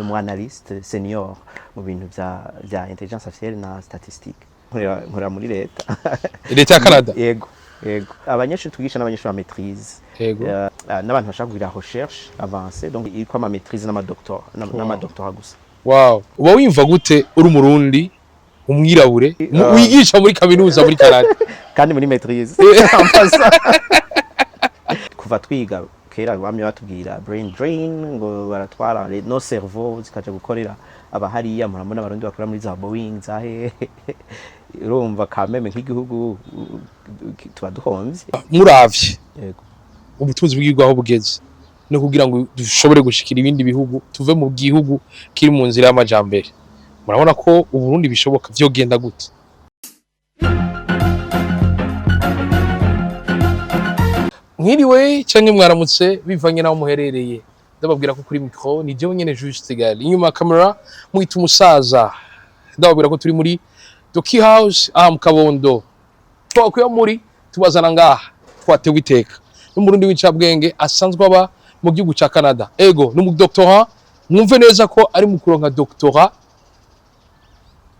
n'umwanalyste senior mu bintu vya intelligence artificielle na statistique nkora muri leta ya Canada. Yego abanyeshuri twigisha n'abanyeshuri ba maîtrise n'abantu bashaka kugira recherche avancée donc il kwa ma maîtrise n'amadoctorat gusa. Wow, uba wimva gute uri umurundi umwirabure wigisha muri kaminuza muri Canada kandi muri maîtrise kuva twiga kera bamye batubwira brain drain ngo baratwara no cerveau zikaje gukorera abahariya murabona abarundi bakora muri za Boeing zahe urumva kameme nk'igihugu tuba duhomvye muravye. Yego ubutunzi bw'igwaho bugeze no kugira ngo dushobore gushikira ibindi bihugu tuve mu gihugu kiri mu nzira y'amajambere, murabona ko uburundi bishoboka vyogenda gute? Mwiriwe canke mwaramutse bivanye naho muherereye, ndababwira ko kuri micro ni jewe nyene Juste Gal, inyuma camera mwita umusaza, ndababwira ko turi muri Doki House mu Kabondo, twakuye muri tubazana ngaha twatewe iteka n'umurundi w'icabwenge asanzwe aba mu gihugu ca Canada. Ego n'umu doctorat, mwumve neza ko ari mu kuronka doctorat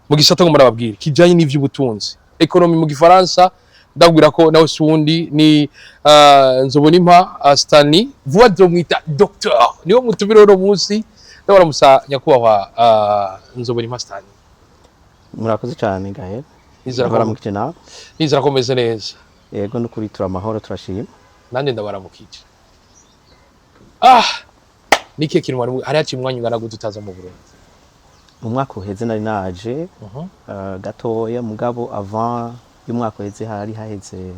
mu gisata ngo marababwira kijanye n'ivy'ubutunzi economy mu gifaransa. Ndabwira ko nawe sundi ni Nzobonimpa Stanley vuba domwita docteur niwo mutubiro no munsi ndabara musa nyakubahwa Nzobonimpa Stanley. Murakoze cyane Gael. Baramukije nawe. Nizera ko meze neza. Yego n'ukuri turamahoro turashima. Nande ndabaramukije. Nike kintu wari hari haci mwanya ngana gututaza mu Burundi. Mu mwaka uheze nari naje gatoya mugabo avant y'umwaka uheze hari haheze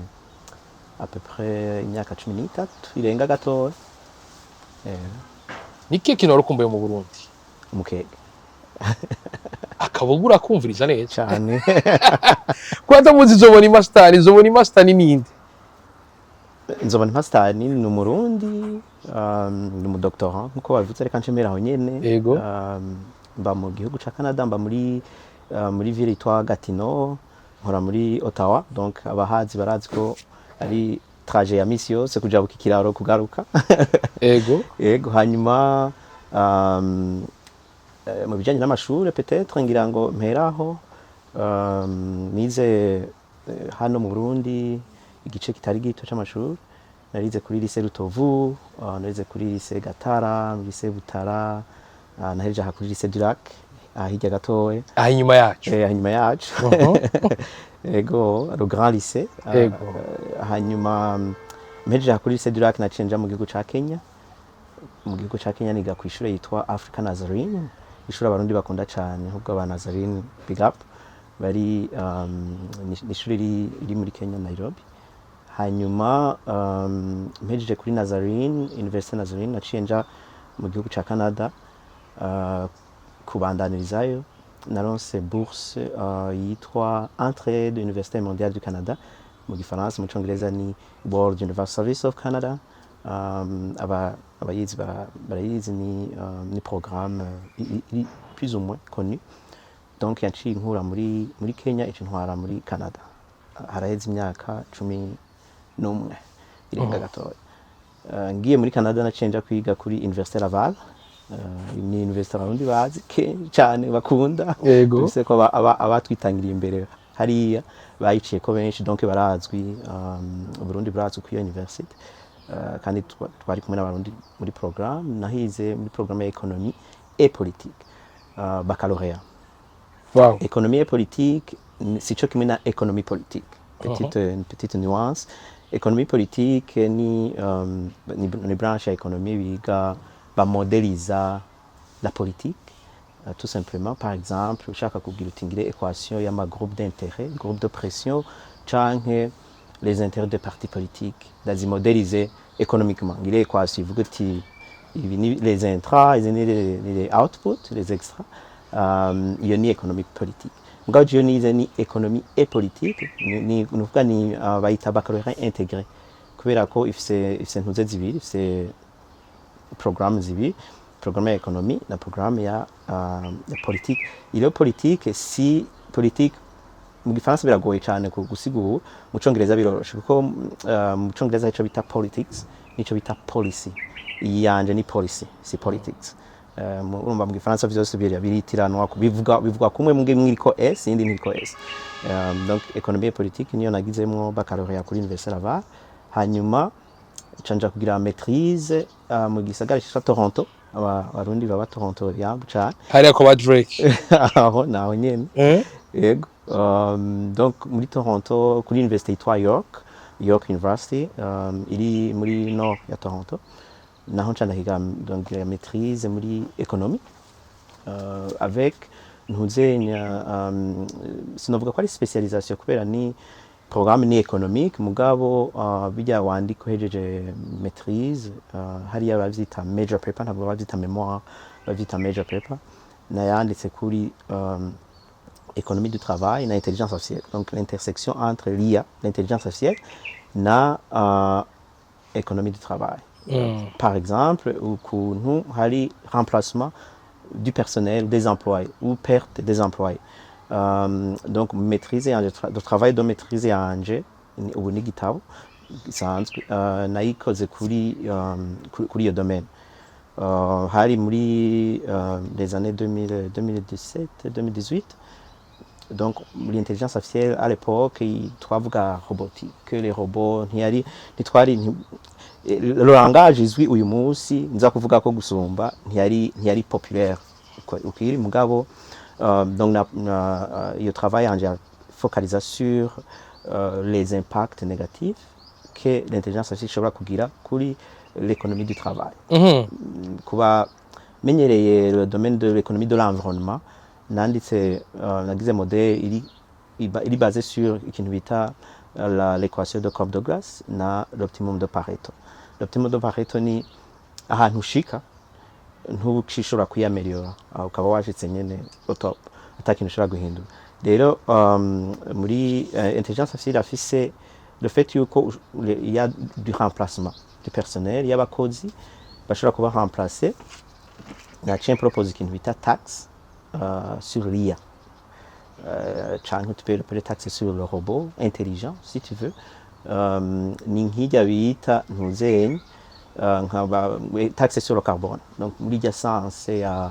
à peu près imyaka 13 irenga gatoya. Nike kintu warukumbuye mu Burundi? Umukeke. Akabugura kumviriza neza cyane. Kwata muzi Nzobonimpa Stanley, Nzobonimpa Stanley ninde? Nzobonimpa Stanley ni umurundi ni mu doctorat nkuko bavuze reka nshemera aho nyene. Mba mu gihugu ca Canada, mba muri ville yitwa Gatineau, nkora muri Ottawa, donc abahazi barazi ko ari trajet ya misi yose kujabuka ikiraro kugaruka. Yego hanyuma mu bijanye n'amashuri peut-être ngira ngo mperaho nize hano mu Burundi igice kitari gito c'amashuri, narize kuri lycée Rutovu, narize kuri lycée Gatara, lycée Butara, nahereje kuri lycée du Lac hirya gatoya inyuma yacu. Inyuma yacu ego le grand lycée. Hanyuma mpejeje kuri lycée du Lac nacenja mu gihugu ca Kenya. Mu gihugu ca Kenya niga ku ishure yitwa Africa Nazarene, ishuri abarundi bakunda cyane ahubwo aba Nazarene big up bari n'ishuri iri muri Kenya Nairobi. Hanyuma mpejeje kuri Nazarene Université Nazarene naciye nja mu gihugu ca Canada kubandanirizayo, naronse bourse yitwa entrée de l'Université mondiale du Canada, mu gifaransa mu congereza ni World University Service of Canada. Abayizi barayizi ni programme plus ou moins connu, donc yaciye inkura muri Kenya ntwara muri Canada haraheze imyaka 11 irenga gatoya. Ngiye muri Canada nacenja kwiga kuri Université Laval, ni université abarundi bazi cyane bakunda, bise ko abatwitangiriye imbere hariya bayiciye ko benshi, donc barazwi Burundi burazwi ku université. Kandi twari kumwe n'abarundi muri programme, nahize muri programme ya économie et politique baccalauréat. Wow. Économie et politique sico kimwe na économie politique, petite nuance. Économie politique ni branche ya économie biga bamodeliza la politique, tout simplement. Par exemple ushaka kugira utingire équation y'ama groupe d'intérêt, groupe de pression canke les intérêts des partis politiques, d'azimodéliser économiquement. Il est quoi si vous dites les intras, les outputs, les extras, il y a ni économie politique. Quand je dis ni économie et politique, ni nous avons ni baita baccalauréat intégré. Kubera ko ifise ntuze zibiri, ifise programme zibiri, programme ya économie na programme ya politique. Il est politique si politique mu gifaransa biragoye cyane gusigura, mu congereza biroroshe kuko mu congereza ico bita politics nico bita policy, yanje ni policy si politics. urumva mu gifaransa vyose biritiranwa bivuga kumwe mwe mwiriko S indi ntiriko S. Donc économie et politique niyo nagizemwo baccalauréat kuri Université Laval, hanyuma canja kugira maîtrise mu gisagara cya Toronto. Abarundi baba Toronto byambu cyane hariya ko ba Drake aho naho nyene yego. Donc muri Toronto kuri Université yitwa York University iri muri nord ya Toronto, naho ncana higa donc la maîtrise muri économie avec ntuzenya sinovuga ko ari spécialisation kubera ni programme ni économique mugabo bijya wandiko hejeje maîtrise hariya bavyita major paper ntabwo bavyita mémoire bavyita major paper na yanditse kuri économie du travail na intelligence artificielle, donc l'intersection entre l'IA, l'intelligence artificielle na économie du travail. Par exemple ukuntu hari remplacement du personnel des employés ou perte des employés. Donc maîtriser de travail de maîtriser anje ubu ni gitabo gisanzwe nayikoze kuri iyo domaine hari muri les années 2017 2018. Donc l'intelligence artificielle à l'époque twavuga robotique, que les robots le langage izwi uyu munsi nza kuvuga ko gusumba ntiyari populaire ukiri mugabo. Donc il travaille en focalisant sur les impacts négatifs que l'intelligence artificielle ishobora kugira kuri l'économie du travail. Kuba menyereye le domaine de l'économie de l'environnement, nanditse nagize modèle iri basé sur ikintu bita l'équation de Cobb-Douglas na l'optimum de Pareto. L'optimum de Pareto ni ahantu ushika ntushobora kwiyameliora ukaba washitse nyene top atakintu ushobora guhindura. Rero muri intelligence artificielle afise le fait yuko il y a du remplacement du personnel, y'abakozi bashobora kuba remplacer, naciye propose ikintu bita taxe sur l'IA. Tu peux le taxer sur le robot intelligent si tu veux. Ni nk'ijya bita ntuzenya taxe sur le carbone. Donc muri sens ya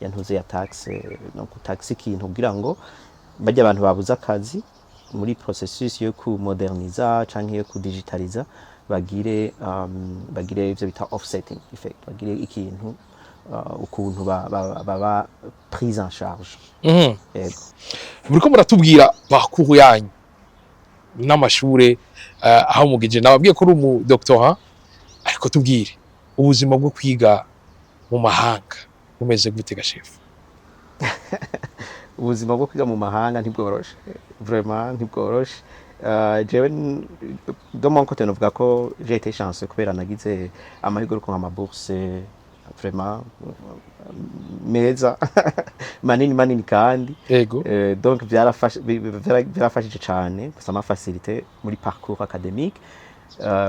ntuze ya taxe, donc taxe ikintu kugira ngo bajya abantu babuza akazi muri processus yo ku moderniza canke yo ku digitaliza bagire ivyo bita offsetting effect, bagire ikintu ukuntu baba prise en charge. Yego muriko muratubwira bakuru yanyu n'amashure aho mugije nababwiye ko uri umu doctorat, ariko tubwire ubuzima bwo kwiga mu mahanga bumeze gute gashefu? ubuzima bwo kwiga mu mahanga ntibworoshe, vraiment ntibworoshe. Jewe de mon côté novuga ko j'ai été chanceux kubera nagize amahirwe ko ama bourse vraiment meza manini kandi yego. Donc byarafashije cyane sama facilité muri parcours académique.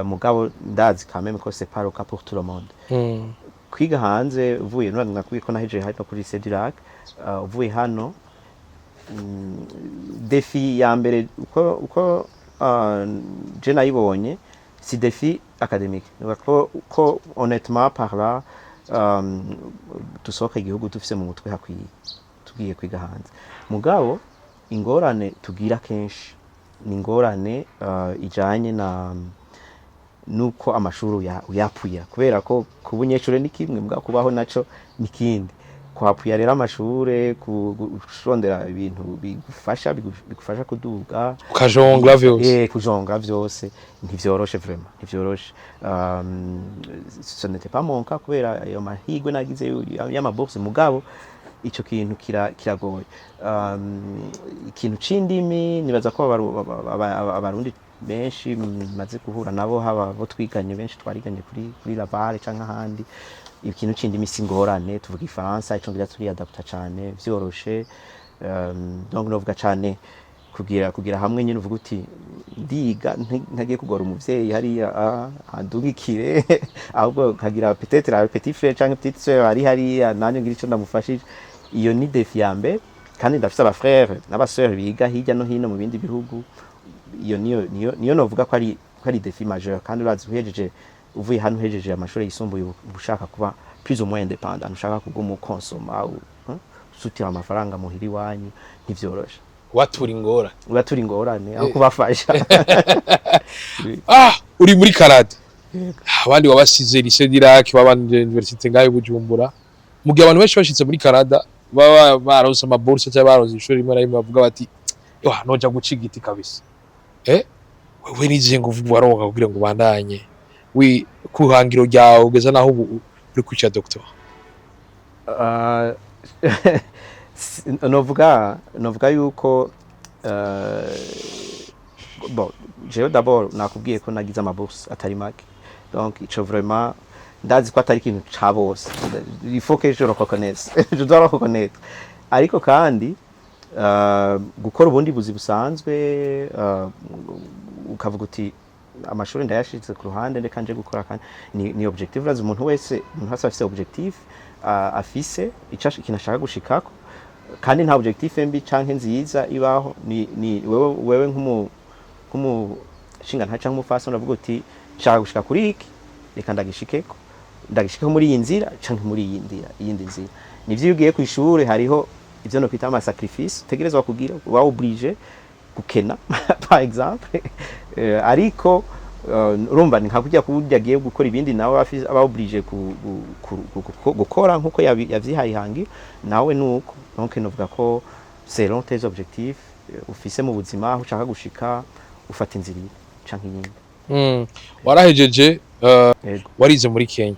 Mugabo ndazi quand même ko c'est pas le cas pour tout le monde. Kwiga hanze uvuye nakwiye ko naheje hano kuri Cedulac, uvuye hano défi ya mbere uko je nayibonye si défi académique. Ko honnêtement par là tusohoka igihugu dufise mu mutwe hakwiye tugiye kwiga hanze. Mugabo ingorane tugira kenshi ni ingorane ijanye na nuko amashuru yapuya, kubera ko kubunyeshure ni kimwe mugabo kubaho naco ni kindi. Kwapuya rero amashure kurondera ibintu bigufasha kuduga ukajongla vyose kujongla vyose ntivyoroshe, vraiment ntivyoroshe. Ce n'était pas mon cas kubera ayo mahigwe nagize y'amabourse, mugabo ico kintu kiragoye. Ikintu c'indimi nibaza ko abarundi benshi maze guhura nabo, haba bo twiganye benshi twariganye kuri Laval canke ahandi, ikintu c'indimi singorane, tuvuga ifaransa icongereza turi adapta cane vyoroshe. Donc novuga cane kugira hamwe nyine uvuga uti ndiga ntagiye kugora umuvyeyi hariya andugikire ahubwo nkagira peut-être la petit frère canke petite sœur ari hariya nanye ngira ico ndamufashije. Iyo ni défi ya mbere, kandi ndafise aba frère n'aba sœur biga hirya no hino mu bindi bihugu. Iyo niyo novuga ko ari défi majeur, kandi urazi uhejeje uvuye hano uhejeje amashuri yisumbuye ubushaka kuba plus ou moins indépendant ushaka kuguma ukonsoma usutira amafaranga muhiri wanyu ntivyoroshe watura ingorane aho kubafasha uri muri Canada abandi wabasize lycée d'Irak babanje université ngayo Bujumbura mugihe abantu benshi bashitse muri Canada baba baronse amabourse cyangwa baronse ishuri rimwe na rimwe bavuga bati noja guca igiti kabisa wewe nizihe nguvu waronka kugira ngo bandanye kuhangiro ryawe ugeza naho uri kwica doctor novuga yuko bon jewe d'abord nakubwiye ko nagize amabourse atari make donc ico vraiment ndazi ko atari ikintu ca bose il faut que je le reconnaisse je dois le reconnaître ariko kandi gukora ubundi buzi busanzwe ukavuga uti amashuri ndayashitse ku ruhande ndeka nje gukora kandi ni objective razi umuntu wese afise objectif afise ikintu ashaka gushikako kandi nta objectif mbi canke nziza ibaho ni wewe nk'umushinga nta canke umufasi uravuga uti nshaka gushika kuri iki reka ndagishikeko muri iyi nzira canke muri iyindi nzira nivyo ugiye ku ishure hariho ivyo no kwita ama sacrifice utegerezwa kugira uba obligé gukena par exemple ariko urumva ni nkakujya kuburya giye gukora ibindi nawe aba obligé gukora nkuko yavyihaye hangi nawe nuko donc novuga ko selon tes objectifs ufise mu buzima aho ushaka gushika ufata inzira canke iyindi warahejeje warize muri Kenya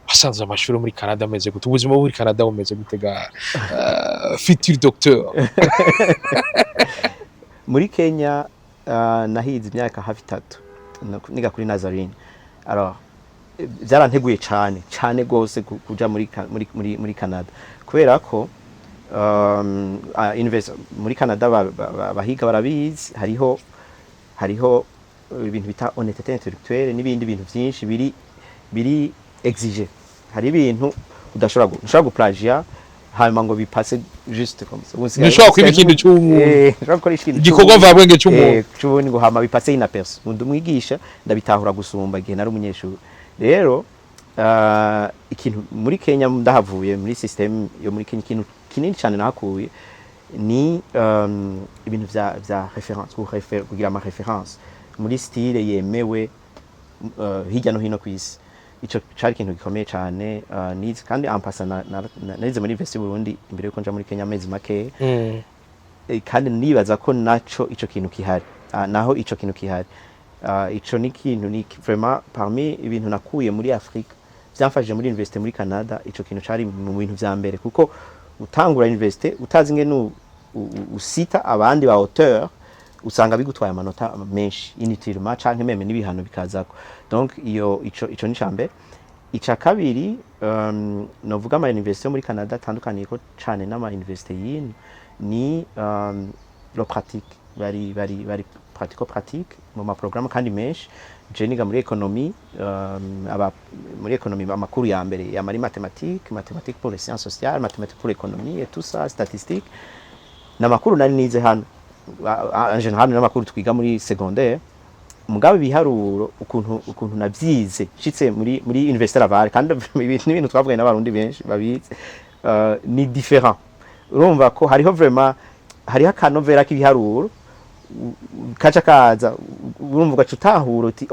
wasanze amashuri muri Canada ameze gute ubuzima muri Canada bumeze gute ga futur docteur muri Kenya nahize imyaka hafi 3 niga kuri Nazarene alors byaranteguye cyane gose kuja muri Canada kubera ko muri Canada bahiga barabizi hariho ibintu bita honnêteté intellectuelle n'ibindi bintu byinshi biri exigé hari ibintu udashobora guplagia hanyuma ngo bipase juste comme ça nishobora kwiba ikintu cy'umuntu igikorwa mvabwenge cy'umuntu ngo hama bipase inaperçu undi umwigisha ndabitahura gusumba igihe nari umunyeshuri rero ikintu muri Kenya ndahavuye muri system yo muri Kenya ikintu kinini cyane nahakuye ni ibintu vya référence kugira ama référence muri style yemewe hirya no hino kwisi ico cari ikintu gikomeye cyane nize kandi ampasa narize muri University Burundi imbere yuko nja muri Kenya amezi make kandi nibaza ko naco ico kintu kihari naho ico kintu kihari ico ni kintu ni vraiment parmi ibintu nakuye muri Afrika byamfashije muri University muri Canada ico kintu cari mu bintu vya mbere kuko utangura University utazi ngene usita abandi ba auteur usanga bigutwaye amanota menshi inutilement canke meme n'ibihano bikazako donc ico ni cambe ica kabiri novuga ama université muri Canada tandukaniye ko cane n'ama université yini ni lo pratique bari pratico-pratique mu ma programme kandi menshi je niga muri économie muri économie amakuru ya mbere ya mari mathématiques pour les sciences sociales mathématiques pour l'économie et tout ça statistique namakuru nari nize hano en général n'amakuru twiga muri secondaire mugabe biharuro ukuntu navyize shitse muri université Laval kandi ibintu twavuga n'abarundi benshi babize ni différent urumva ko hariho vraiment hariho akanovera k'ibiharuro kaza urumva ugacutahura uti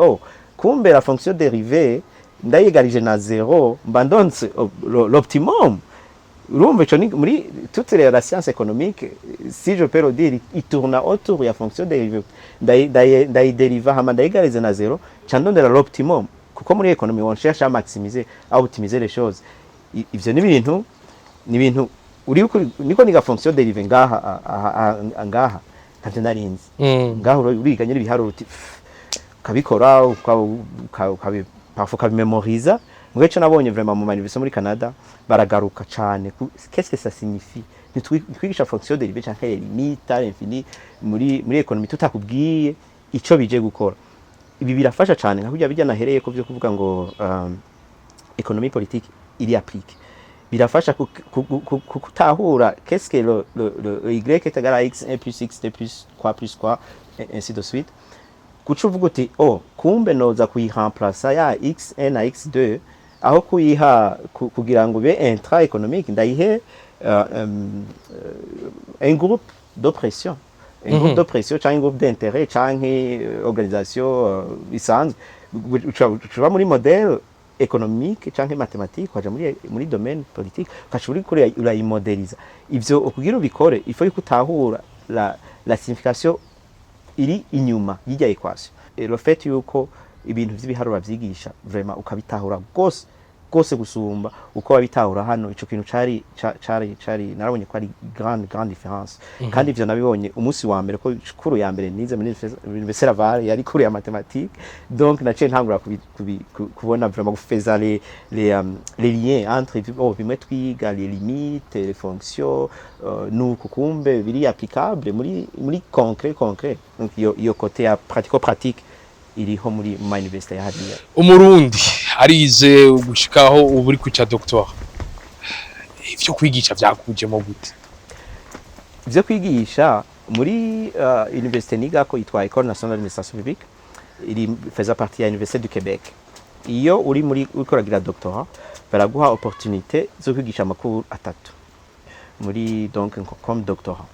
kumbe la fonction dérivée ndayigarije na 0 mba ndonse l'optimum urumva ico ni muri toutes les sciences économiques si je peux le dire il tourne autour ya fonction dérivée dériva hama ndayigarize na 0 candondera l'optimum kuko muri économie on cherche à maximiser à optimiser les choses ivyo ni ibintu uri niko niga fonction dérivée ngaha ntavyo narinzi ngaho uriga nyiri biharuro uti kabikora ukabimemoriza mweco nabonye vraiment mu université muri Canada baragaruka cyane qu'est-ce que ça signifie nitwigisha fonction dérivée canke limite à l'infini muri économie tutakubwiye ico bije gukora ibi birafasha cyane nka kujya bijya nahereye ko byo kuvuga ngo économie politique il y applique birafasha kutahura qu'est-ce que le y est égal à x 1 plus x 2 plus quoi ainsi de suite kucuvuga uti kumbe noza kuyiremplacer ya x1 na x2 aho kuyiha kugira ngo ube intra économique ndayihe un groupe d'oppression un groupe d'oppression cyangwa un groupe d'intérêt cyangwa organisation isanzwe ushobora muri modèle économique cyangwa mathématique waje muri domaine politique ukashobora kuri urayimodeliza ivyo ukugira ubikore il faut kutahura la signification iri inyuma y'ijya equation et le fait yuko ibintu vy'ibiharuro bavyigisha vraiment ukabitahura gose gusumba uko babitahura hano ico kintu cari narabonye ko ari grande différence kandi ivyo nabibonye umunsi wa mbere ko kuru ya mbere nize muri Université Laval yari kuru ya mathématique donc naciye ntangura kubona vraiment gufeza les liens entre bimwe twiga les limites les fonctions nuko kumbe biri applicable muri concret donc iyo côté ya pratico-pratique iriho muri ma université ya hariya. Umurundi arize gushikaho ubu uri kwica doctor, ivyo kwigisha vyakujemo gute? Ivyo kwigisha muri université nigako yitwa École nationale d'administration publique, iri faisait partie ya Université du Québec. Iyo uri muri ukora doctorat baraguha opportunité zo kwigisha amakuru atatu muri donc comme doctorat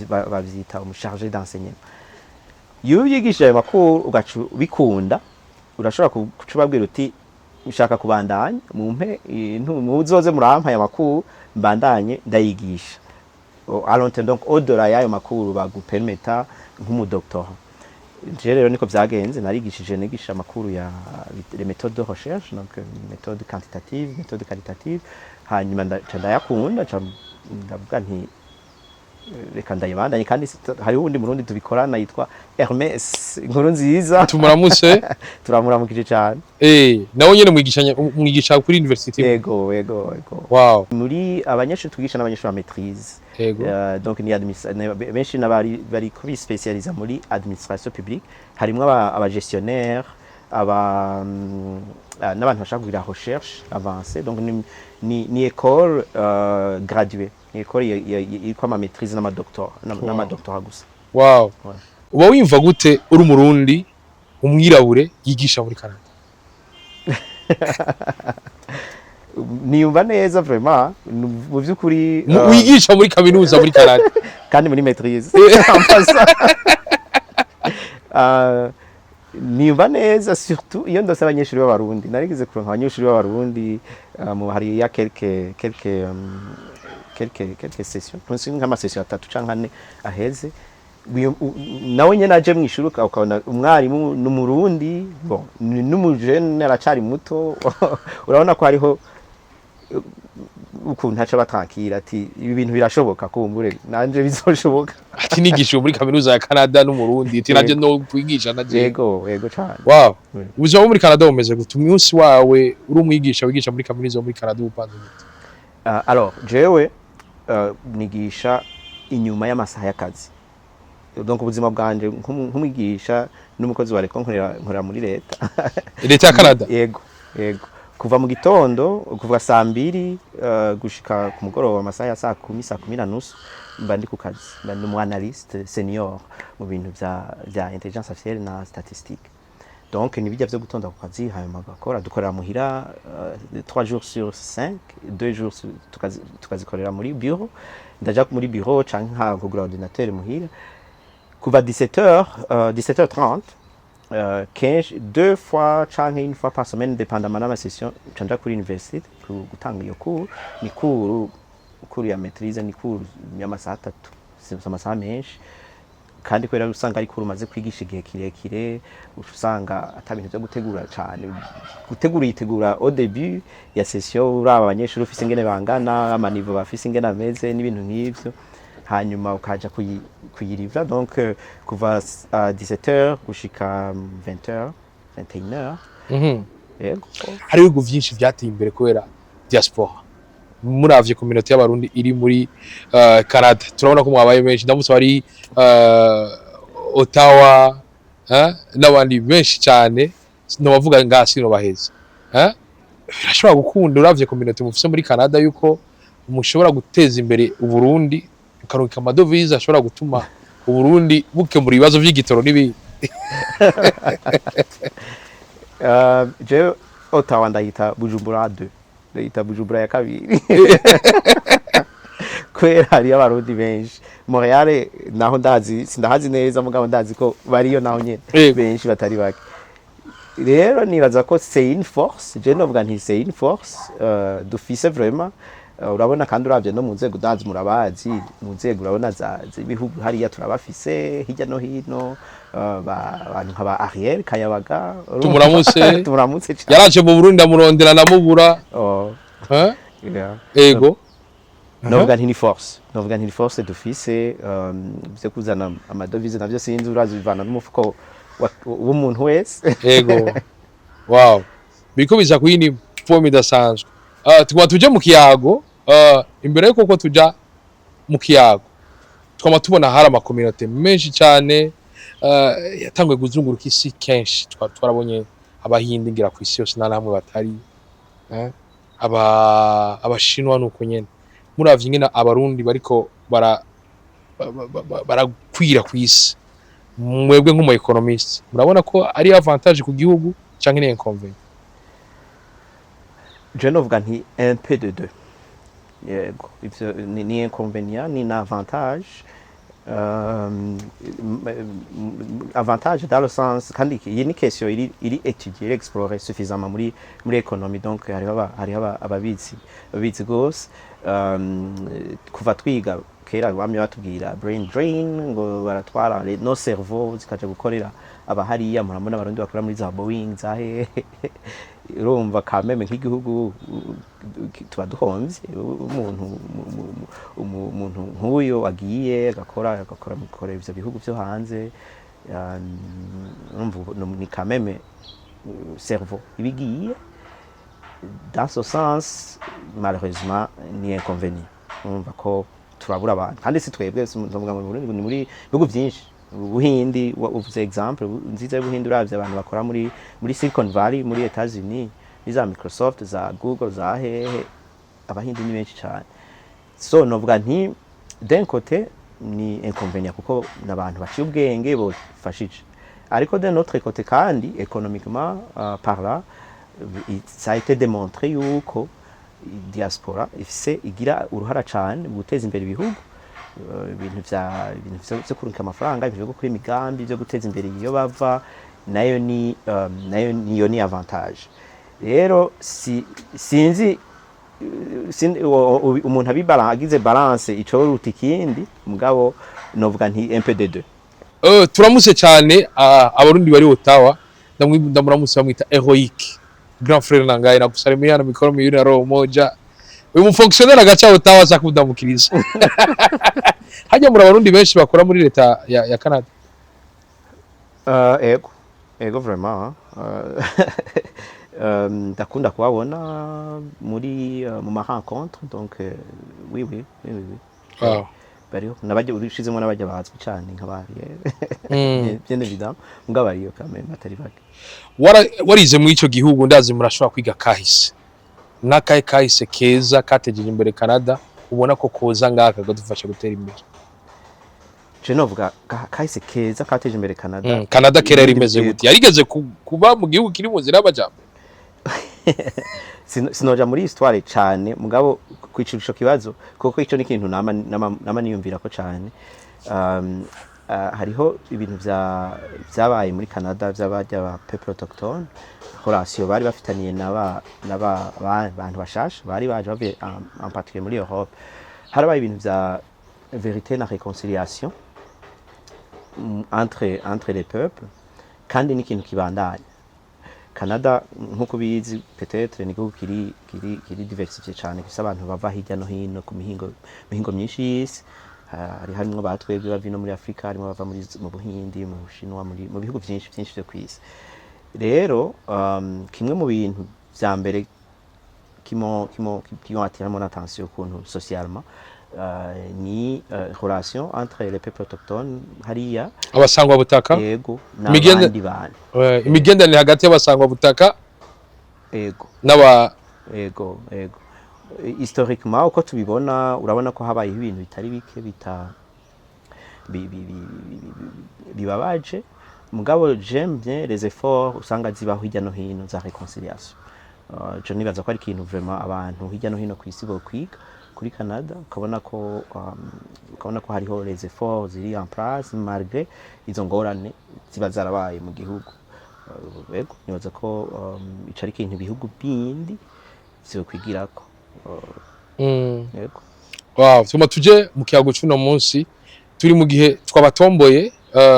bavyita chargé d'enseignement. Iyo yigisha ayo makuru ugacu bikunda urashobora kucubabwira uti ushaka kubandanya mumpe muzoze murampa aya makuru mbandanye ndayigisha alors donc au-delà y'ayo makuru bagupermeta nk'umudoctorat. Je rero niko vyagenze narigishije nigisha amakuru ya les méthodes de recherche donc méthode quantitative méthode qualitative hanyuma ndayakunda ndavuga nti reka ndayibandanye kandi hari undi murundi tubikorana yitwa Hermes inkuru nziza tumuramutse turamuramukije cyane nawe nyene mwigisha kuri university yego wow muri abanyeshuri twigisha n'abanyeshuri ba maîtrise donc ni benshi bari kubi spécialiser muri administration publique harimo aba gestionnaire n'abantu bashaka kugira recherche avancée donc ni école graduée ni école yitwa ma maîtrise n'amadoctorat gusa. Wow. Uba wimva gute uri umurundi umwirabure yigisha muri Canada? Niyumva neza vraiment mu byukuri wigisha muri kaminuza muri Canada kandi muri maîtrise niyumva neza surtout iyo ndose abanyeshuri b'abarundi narigize kuronka abanyeshuri b'abarundi hari ya quelques sessions tunsi nk'ama session 3 canke 4 aheze nawe nyene aje mwishuruka ukabona umwarimu n'umurundi bon n'umujene aracari muto urabona ko hariho ukuntu aca batrakira ati ibi bintu birashoboka kumbure nanje bizoshoboka ati nigisha muri kaminuza ya Canada n'umurundi ati naje no kwigisha naje yego cyane. Wow. Ubuzima muri Canada bumeze gute umunsi wawe uri umwigisha wigisha muri kaminuza muri Canada upanze gute? Alors jewe nigisha inyuma y'amasaha y'akazi donc ubuzima bwanje nk'umwigisha n'umukozi wa leta nkorera muri leta ya Canada yego kuva mu gitondo kuva saa 2 gushika ku mugoroba amasaha ya saa 10 mba ndi ku kazi mba ndi umu analyste senior mu bintu bya intelligence artificielle na statistique donc ni bijya byo gutonda ku kazi hanyuma gakora dukorera muhira 3 jours sur 5 2 jours tukazikorera muri bureau ndaja muri bureau canke nkagura ordinateur muhira kuva 17h30 2 fois canke une fois par semaine dépendamment de ma session canja kuri université gutanga iyo cours ni cours ya maîtrise ni cours y'amasaha 3 amasaha menshi kandi kwera usanga ari cours umaze kwigisha igihe kirekire usanga atabintu byo gutegura cyane yitegura au début ya session uraba abanyeshuri ufise ingene bangana amanivo bafise ingene ameze n'ibintu nk'ivyo hanyuma ukaja kuyirivra donc kuva 17h gushika 20h 21h yego hari ibigo byinshi byateye imbere kubera diaspora muravye community y'abarundi iri muri Canada turabona ko mwabaye benshi ndamutse bari Ottawa n'abandi benshi cyane no bavuga ngasi no baheze birashobora gukunda uravye community mufise muri Canada yuko mushobora guteza imbere uburundi ukaronka amadovize ashobora gutuma uburundi bukemura ibibazo by'igitoro n'ibindi. Je Ottawa ndayita Bujumbura 2 ndayita Bujumbura ya kabiri kubera hariyo abarundi benshi. Montreal naho ndazi sindahazi neza mugabo ndazi ko bariyo naho nyene benshi batari bake. Rero nibaza ko c'est une force, je novuga nti c'est une force dufise vraiment. Urabona kandi uravye no mu nzego ndazi murabazi, mu nzego urabona z'ibihugu hariya turabafise hirya no hino, abantu nk'aba Ariel Kayabaga tumuramutse yaraje mu Burundi amurondera namubura. Ego novuga nti ni force dufise byo kuzana amadovize navyo sinzi urazi bivana n'umufuko w'umuntu wese. Ego wow, biko biza kuyindi form idasanzwe. Tukaba tuje mu kiyago, imbere yuko ko tuja mu kiyago twama tubona hari amakominote menshi cyane yatanguye kuzunguruka isi kenshi. Twarabonye abahindi ngira ku isi yose namwe batari abashinwa nuko nyene. Muravye nyine abarundi bariko barakwira ku isi, mwebwe nk'umu economist murabona ko ari avantage ku gihugu canke ni inconvénient? Je novuga nti un peu de deux. Yego ni inconvénient ni avantage. Avantage dans le sens kandi iyi ni question iri étudier explorer suffisamment muri économie, donc hariho ababizi gose. Kuva twiga kera bamye batubwira brain drain ngo baratwara no cerveau zikaje gukorera abahariya. Murabona abarundi bakora muri za Boeing zahe urumva kameme nk'igihugu tuba duhomvye. umuntu nk'uyo agiye agakora ivyo bihugu vyo hanze, ni kameme cerveau ibigiye. Dans ce sens malheureusement ni inconvénient. Urumva ko turabura abantu kandi si twebwe ndavuga ni muri bihugu byinshi. Ubuhindi uvuze exemple nziza y'Ubuhindi, uravye abantu bakora muri Silicon Valley muri Etats-Unis, za Microsoft za Google za hehe, abahindi ni benshi cyane. So novuga nti d'un côté ni inconvénient kuko n'abantu baciye ubwenge bofashije, ariko d'un autre côté kandi économiquement parlant ça a été démontré yuko diaspora ifise igira uruhara cyane mu guteza imbere ibihugu, ibintu byo kurunka amafaranga, ibintu byo gukora imigambi byo guteza imbere iyo bava, nayo ni avantage. Rero sinzi umuntu agize balance ico ruta ikindi, mugabo novuga nti un peu de deux. Turamutse cyane abarundi bari Ottawa, ndamuramutse bamwita Heroic grand frère nangaye nakusalimia na mikono miwili na roho moja. Uyu mfonctionnaire agacha Ottawa za kudamukiriza. Hajya muri abarundi benshi bakora muri leta ya Canada. Ego vraiment ndakunda kubabona muri mu ma rencontre, donc oui. Wow. Bariho nabajye urishizemo nabajye bazwi cyane nk'abariye bien évidemment mugabo bariyo quand même batari bake. Warize mu ico gihugu ndazi murashobora kwiga kahise. Nakaye kahise keza katejeje imbere Canada ubona ko koza ngaka gadufasha gutera imbere? Je novuga kahise keza kateje imbere Canada. Canada kera rimeze gute? Yarigeze kuba mu gihugu kiri mu nzira y'abajambo? Sinoja muri histoire cyane mugabo kwicirusho kibazo kuko ico ni kintu nama niyumvira ko cyane. Hariho ibintu byabaye muri Canada by'abajya ba peuple autochtone, relation bari bafitaniye n'abantu bashasha bari baje bavuye en particulier muri Europe. Harabaye ibintu bya vérité na réconciliation entre les peuples kandi ni kintu kibandanya. Canada nkuko bizi peut-être ni gihugu kiri diversifié cyane, gisa abantu bava hirya no hino ku mihingo myinshi y'isi. Harimo batwebwe bava no muri Afrika, harimo bava mu Buhindi, mu Bushinwa, mu bihugu byinshi byo kwisi. Rero kimwe mu bintu vya mbere kimo attiré mon attention kuntu socialement ni relation entre les peuples autochtones hariya abasangwa butaka. Yego n'abandi bantu imigendanire hagati y'abasangwa butaka yego historiquement uko tubibona urabona ko habaye ibintu bitari bike bibabaje, mugabo j'aime bien les efforts usanga zibaho hirya no hino za réconciliation. je nibaza ko ari ikintu vraiment abantu hirya no hino ku isi bokwiga kuri Canada, ukabona ko hariho les efforts ziri en place malgré izo ngorane ziba zarabaye mu gihugu. Yego nibaza ko ico ari ikintu ibihugu bindi vyokwigirako. Yego. Wow, tuma tuje mu kiyago cy'uno munsi turi mu gihe twabatomboye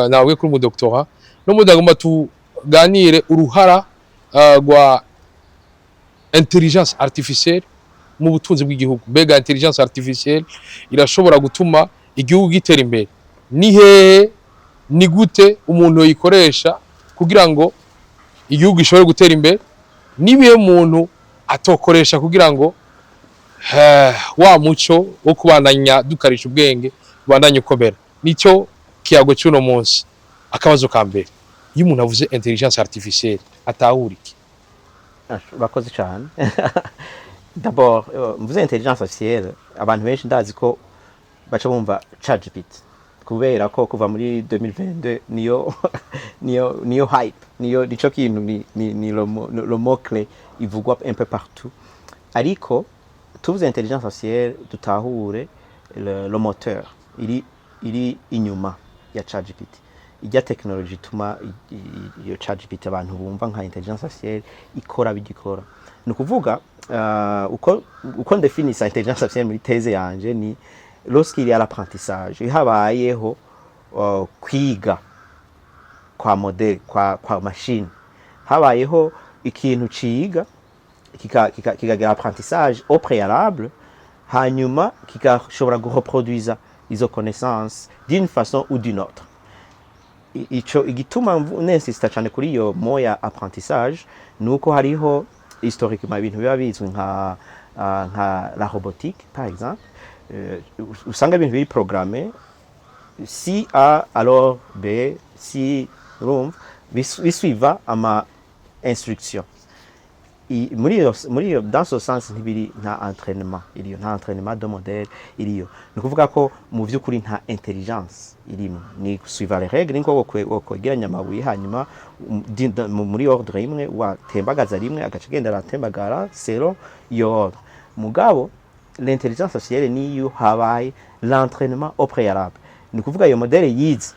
nawe kuri mu doctorat no mudagomba tuganire uruhara rwa intelligence artificielle mu butunzi bw'igihugu. Mbega intelligence artificielle irashobora gutuma igihugu gitera imbere? Ni hehe, ni gute umuntu yikoresha kugira ngo igihugu gishobore gutera imbere? Nibihe umuntu atokoresha kugira ngo wa muco wo kubandanya dukarisha ubwenge bandanye ukomera? Nicyo kiyago cy'uno munsi. Akabazo ka mbere, iyo umuntu avuze intelligence artificielle atahurike? Bakoze cyane. D'abord mvuze intelligence artificielle abantu benshi ndazi ko baca bumva ChatGPT kubera ko kuva muri 2022 niyo hype, nico kintu ni le mot clé ivugwa un peu partout. Ariko tuvuze intelligence artificielle dutahure le moteur iri inyuma ya ChatGPT, ijya technology tuma iyo ChatGPT abantu bumva nka intelligence artificielle ikora bigikora. Ni kuvuga uko ndefinisa intelligence artificielle muri thèse yanje ni lorsqu'il y a l'apprentissage, habayeho kwiga kwa model kwa machine, habayeho ikintu ciga kikagira apprentissage au préalable, hanyuma kigashobora reproduire izo connaissances d'une façon ou d'une autre. Ico igituma n'insista cyane kuri iyo moya apprentissage nuko hariho historiquement ibintu biba bizwi nka la robotique par exemple. Usanga ibintu biri programmé, si A alors B, si rumva bisuiva ama instruction. Muri dans ce sens ntibiri nta entraînement iriyo, nta entraînement de modèle iriyo. Ni kuvuga ko mu vy'ukuri nta intelligence irimo, ni suivre les règles, niko kwegeranya amabuye hanyuma muri ordre imwe watembagaza rimwe agacagenda aratembagara selon iyo ordre. Mugabo l'intelligence artificielle niyo habaye l'entraînement au préalable, ni kuvuga iyo modèle yize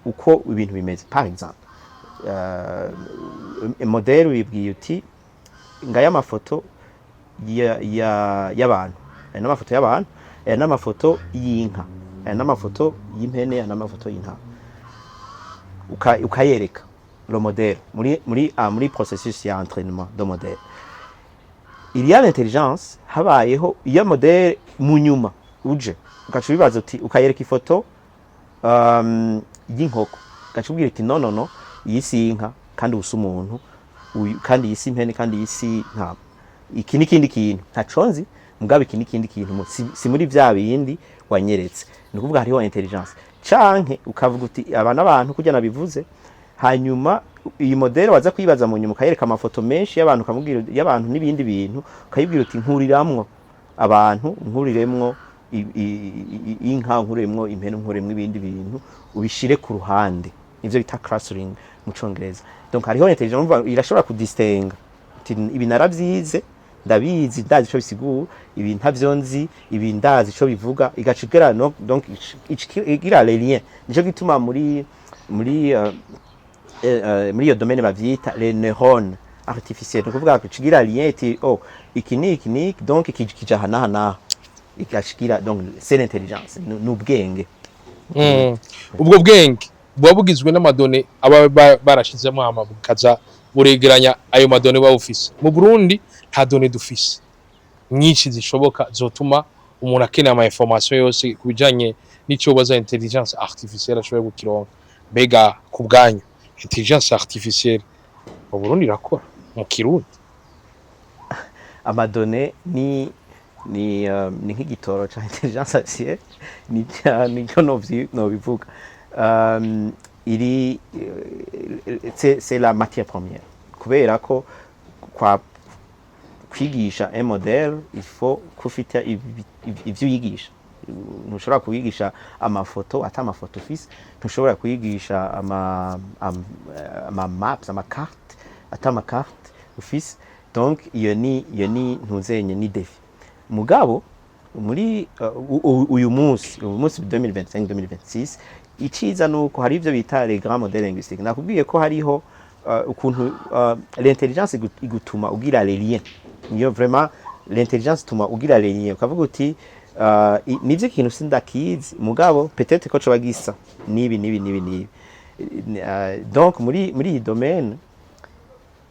uko ibintu bimeze. Par exemple modèle wibwiye uti ngaya amafoto y'abantu, n'amafoto y'abantu, n'amafoto y'inka, n'amafoto y'impene, n'amafoto y'intama, ukayereka le modèle muri processus ya entraînement de modèle. Il y a l'intelligence habayeho iyo modèle mu nyuma uje ugaca bibaza uti ukayereka ifoto y'inkoko ugaca ubwira iti no iyi si inka kandi usa umuntu, kandi yisi impene, kandi yisi ntama, iki n'ikindi kintu ntaconzi mugabe iki n'ikindi kintu si muri vya bindi wanyeretse. Ni kuvuga hariho intelligence canke ukavuga uti abana abantu kujya nabivuze, hanyuma iyi modèle waza kwibaza mu nyuma ukayereka amafoto menshi y'abantu ukamubwira y'abantu n'ibindi bintu, ukayibwira uti nkuriramwo abantu, nkuriremwo inka, nkuriremwo impene, nkuriremwo ibindi bintu, ubishire ku ruhande. Ivyo bita clustering mu Congereza. Donc hariho intelligence irashobora kudistinga uti ibi naravyize, ndabizi, ndazi ico bisigura, ibi ntavyo nzi, ibi ndazi ico bivuga, igacigera donc igira les liens. Nico gituma muri iyo domaine bavyita les neurones artificiels, donc kuvuga ko kigira lien iti iki ni donc ikija hana ikashikira, donc c'est l'intelligence, n'ubwenge. Ubwo bwenge buba bugizwe n'amadone aba barashizemo bukaza buregeranya ayo madone bawufise. Mu Burundi nta done dufise nyinshi zishoboka zotuma umuntu akeneye ama information yose kubijanye n'ico baza intelligence artificielle ashobora gukironka. Mbega ku bwanyu intelligence artificielle mu Burundi irakora mu Kirundi? Amadone ni nk'igitoro ca intelligence artificielle, nicyo nobivuga. C'est la matière première. Kubera ko kwa kwigisha un modèle, il faut kufita ivyo yigisha. Ntushobora kuyigisha amafoto ata amafoto ufise, ntushobora kuyigisha ama maps, ama carte ata ama carte ufise. donc iyo ni ntuzenye ni défi mugabo muri uyu munsi 2025-2026 iciza nuko hari ivyo bita les grands modèles linguistiques nakubwiye ko hariho ukuntu l'intelligence igutuma ugira les liens niyo vraiment l'intelligence tuma ugira les liens ukavuga uti nivyo ikintu sindakizi mugabo peut-être ko coba gisa nibi donc muri iyi domaine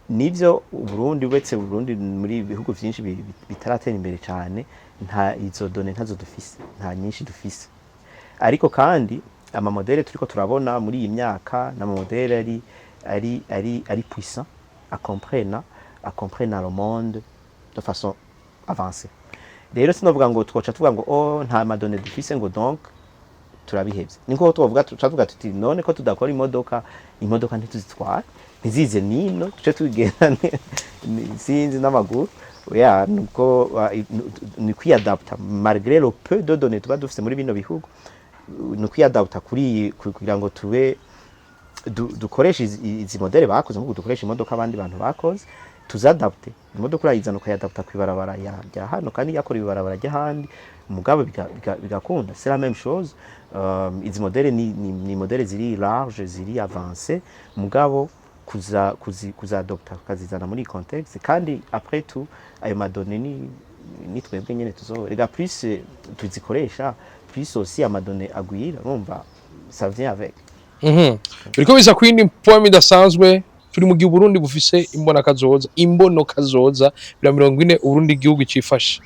nivyo Burundi uretse Burundi muri bihugu vyinshi bitaratera imbere cyane nta izo données ntazo dufise nta nyinshi dufise ariko kandi ama modèle turiko turabona muri iyi myaka na modèle ari puissant à comprendre le monde de façon avancée rero sinovuga ngo twoca tuvuga ngo oh nta madonnées dufise ngo donc turabihevye niko tuvuga tuti none ko tudakora imodoka ntituzitwara ntizize nino tuce tugenda sinzi n'amaguru ya nuko ni kwiadapta malgré le peu de données tuba dufise muri bino bihugu ni kwiadapta kugira ngo tube dukoresha izi modèle bakoze nko dukoresha imodoka abandi bantu bakoze tuzadapte imodoka urayizana ukayadapta kwibarabara ya hano kandi yakora ibibarabara ry'ahandi mugabo bigakunda c'est la même chose izi modèle ni modèle ziri large ziri avancé mugabo kuzadopta kazizana muri contexte kandi après tout ayo madonnées ni twebwe nyene rega plus tuzikoresha plus aussi amadonnées agwira urumva ça vient avec biriko biza kwindi point idasanzwe turi mu gihe Burundi bufise imbono kazoza 40 Burundi igihugu cifashe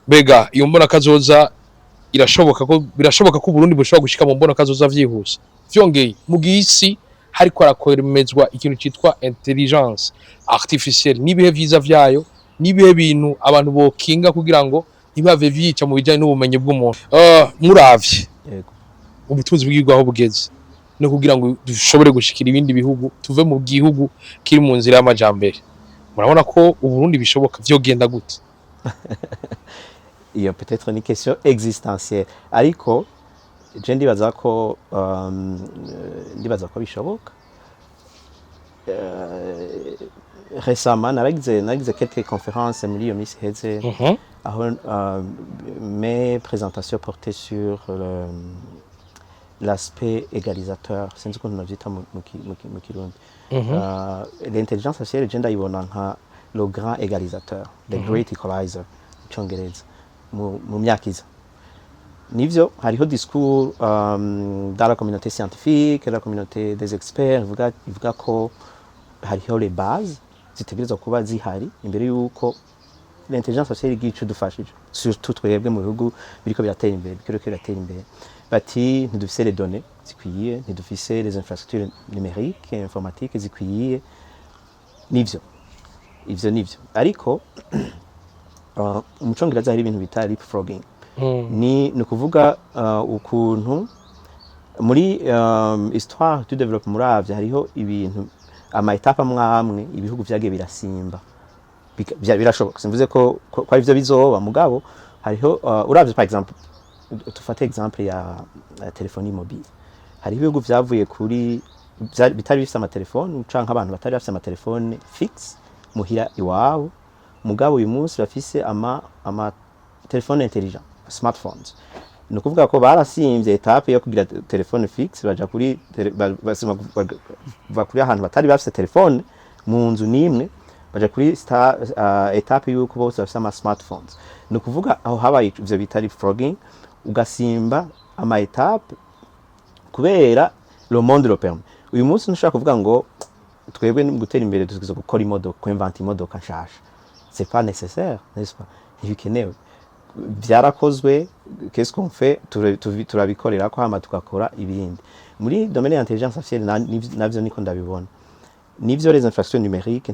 bega iyo mbono kazoza birashoboka ko Burundi bushobora gushika mu mbono kazoza vyihuse vyongeye mu gisi hariko arakoremezwa ikintu citwa intelligence artificielle nibihe vyiza vyayo nibihe bintu abantu bokinga kugira ngo ntibave vyica mu bijanye n'ubumenyi bw'umuntu muravye ubutunzi bw'igwaho bugeze no kugira ngo dushobore gushikira ibindi bihugu tuve mu gihugu kiri mu nzira y'amajambere murabona ko Burundi bishoboka vyogenda gute iyo peut-être une question existentielle ariko je ndibaza ko bishoboka récemment naragize quelques conférences muri iyo misi heze aho mes présentations portaient sur l'aspect égalisateur sinzi ukuntu navyita mu kirundi l'intelligence artificielle je ndayibona nka le grand égalisateur the great equalizer icongereza mu myaka iza nivyo hariho discours dans la communauté scientifique la communauté des experts ivuga ko hariho les bases zitegerezwa kuba zihari imbere yuko l'intelligence artificielle igice dufashije surtout twebwe mu bihugu biriko biratera imbere bati ntidufise les données zikwiye ntidufise les infrastructures numériques et informatiques zikwiye nivyo ariko mu Congereza hari ibintu bita leapfrogging ni kuvuga ukuntu muri histoire du développement muravye hariho ibintu ama etape amwe ibihugu vyagiye birasimba birashoboka simvuze ko ari byo bizoba mugabo hariho uravye par exemple tufate exemple ya telephone mobile hari ibihugu vyavuye kuri bitari bifise amatelefone canke abantu batari bafise amatelefone fixe muhira iwabo mugabo uyu munsi bafise ama telefone intelligent smartphones no kuvuga ko barasimvye etape yo kugira telefone fixe baja kuri kuri ahantu batari bafise telefone mu nzu nimwe baja kuri etape yuko bose bafise ama smartphones no kuvuga aho habaye ivyo bita leapfrogging ugasimba ama etape kubera le monde le permet uyu munsi ntushaka kuvuga ngo twebwe gutera imbere tuzizo gukora imodoka kwinventa imodoka nshasha c'est pas nécessaire n'est-ce pas ntibikenewe byarakozwe qu'est-ce qu'on fait turabikorera ko hama tukakora ibindi muri domaine ya intelligence artificielle navyo niko ndabibona nivyo les infrastructures numériques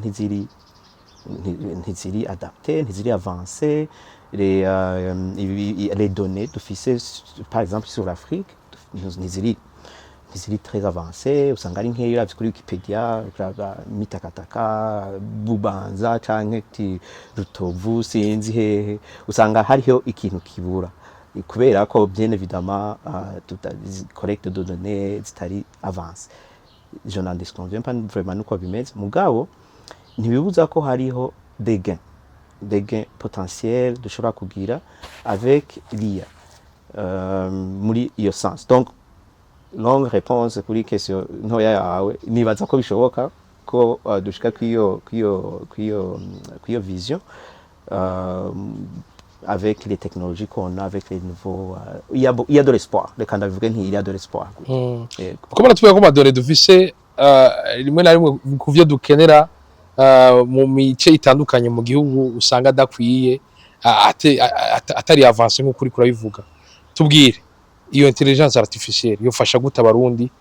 ntiziri adaptées ntiziri avancées les données dufise par exemple sur l'Afrique ntiziri très avancé usanga ari nkeyo uravye kuri Wikipedia mitakataka bubanza canke rutovu sinzi hehe usanga hariho ikintu kibura kubera ko bien évidemment collecte de données zitari avance je n'en disconviens pas vraiment nuko bimeze mugabo ntibibuza ko hariho des gains potentiels dushobora kugira avec l'IA muri iyo sens. Donc longue réponse kuri question ntoya yawe, nibaza ko bishoboka ko dushika kw'iyo vision avec les technologies qu'on a, avec les nouveaux il y a de l'espoir, reka ndabivuge nti il y a de l'espoir. Kuko baratubwira ko amadone dufise rimwe na rimwe ku vyo dukenera mu mice itandukanye mu gihugu usanga adakwiye atari avance nk'uko uri kurabivuga. Tubwire iyo intelligence artificielle yofasha gute abarundi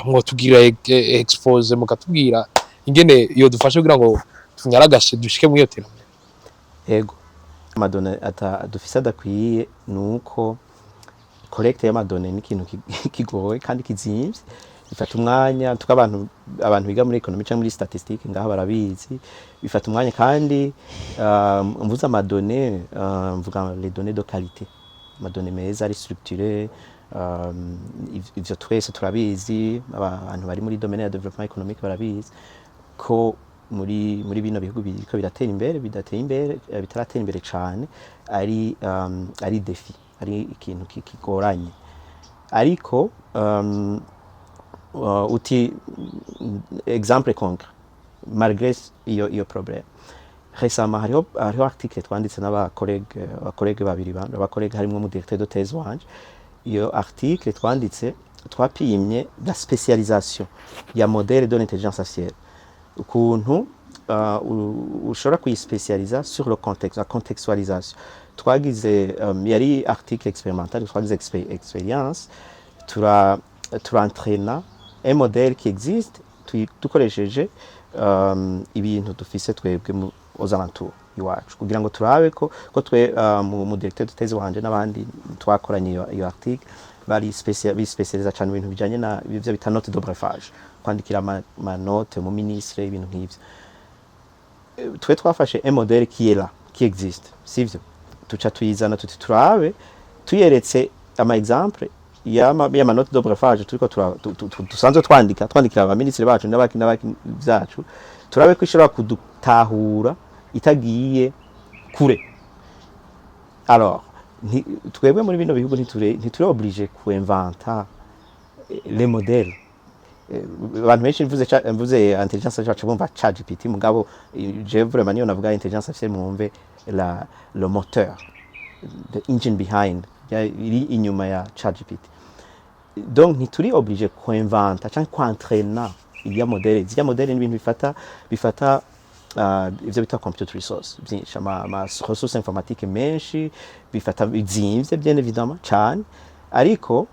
mwotubwira expose mukatubwira ingene iyo dufasha kugira ngo tunyaragashe dushike mu iyo terambere. Yego, amadone dufise adakwiye nuko collecte y'amadone ni ikintu kigoye kandi kizimvye, bifata umwanya tuko abantu biga muri economy cyangwa muri statistique ngaha barabizi, bifata umwanya kandi mvuze amadone mvuga les données de qualité, amadone meza ari structuré, ivyo twese turabizi, abantu bari muri domaine ya développement économique barabizi ko muri bino bihugu biriko biratera imbere bidateye imbere bitaratera imbere cyane ari défi, ari ikintu kigoranye. Ariko uti exemple concret malgré iyo problème, récemment hariho article twanditse n'abakolege babiri abakolege harimo mu directeur de thèse wanje. Iyo article twanditse twapimye la spécialisation ya modèle de l'intelligence artificielle, ukuntu ushobora kuyispecializa sur le contexte, la contextualisation. Twagize yari article expérimental, twagize expérience, turantraîna un modèle qui existe dukoresheje ibintu dufise twebwe aux alentours iwacu, kugira ngo turabe ko twe mu directeur de thèse wanje n'abandi twakoranye iyo article bari bispecializa cyane ibintu bijanye na ivyo bita note de breuvage, kwandikira ma note mu ministre, ibintu nk'ivyo. Twe twafashe un modèle qui est là, qui existe, sivyo, tuca tuyizana tuti turabe tuyeretse ama exemple ya note de breuvage turiko dusanzwe twandikira aba ministre bacu n'abaki byacu, turabe ko ishobora kudutahura itagiye kure. Alors twebwe muri bino bihugu ntituri obligé kuinventa les modèles. Abantu benshi mvuze intelligence artificielle bumva ChatGPT, mugabo je vraiment niyo navuga intelligence artificielle mwumve le moteur, the engine behind iri inyuma ya ChatGPT. Donc ntituri obligé kuinventa cyangwa kwantraîner iya modèle. Iya modèle ni ibintu bifata ivyo bita computer resource byinshi, ama ressources informatique menshi, bifata bizimvye bien évidemment cyane, ariko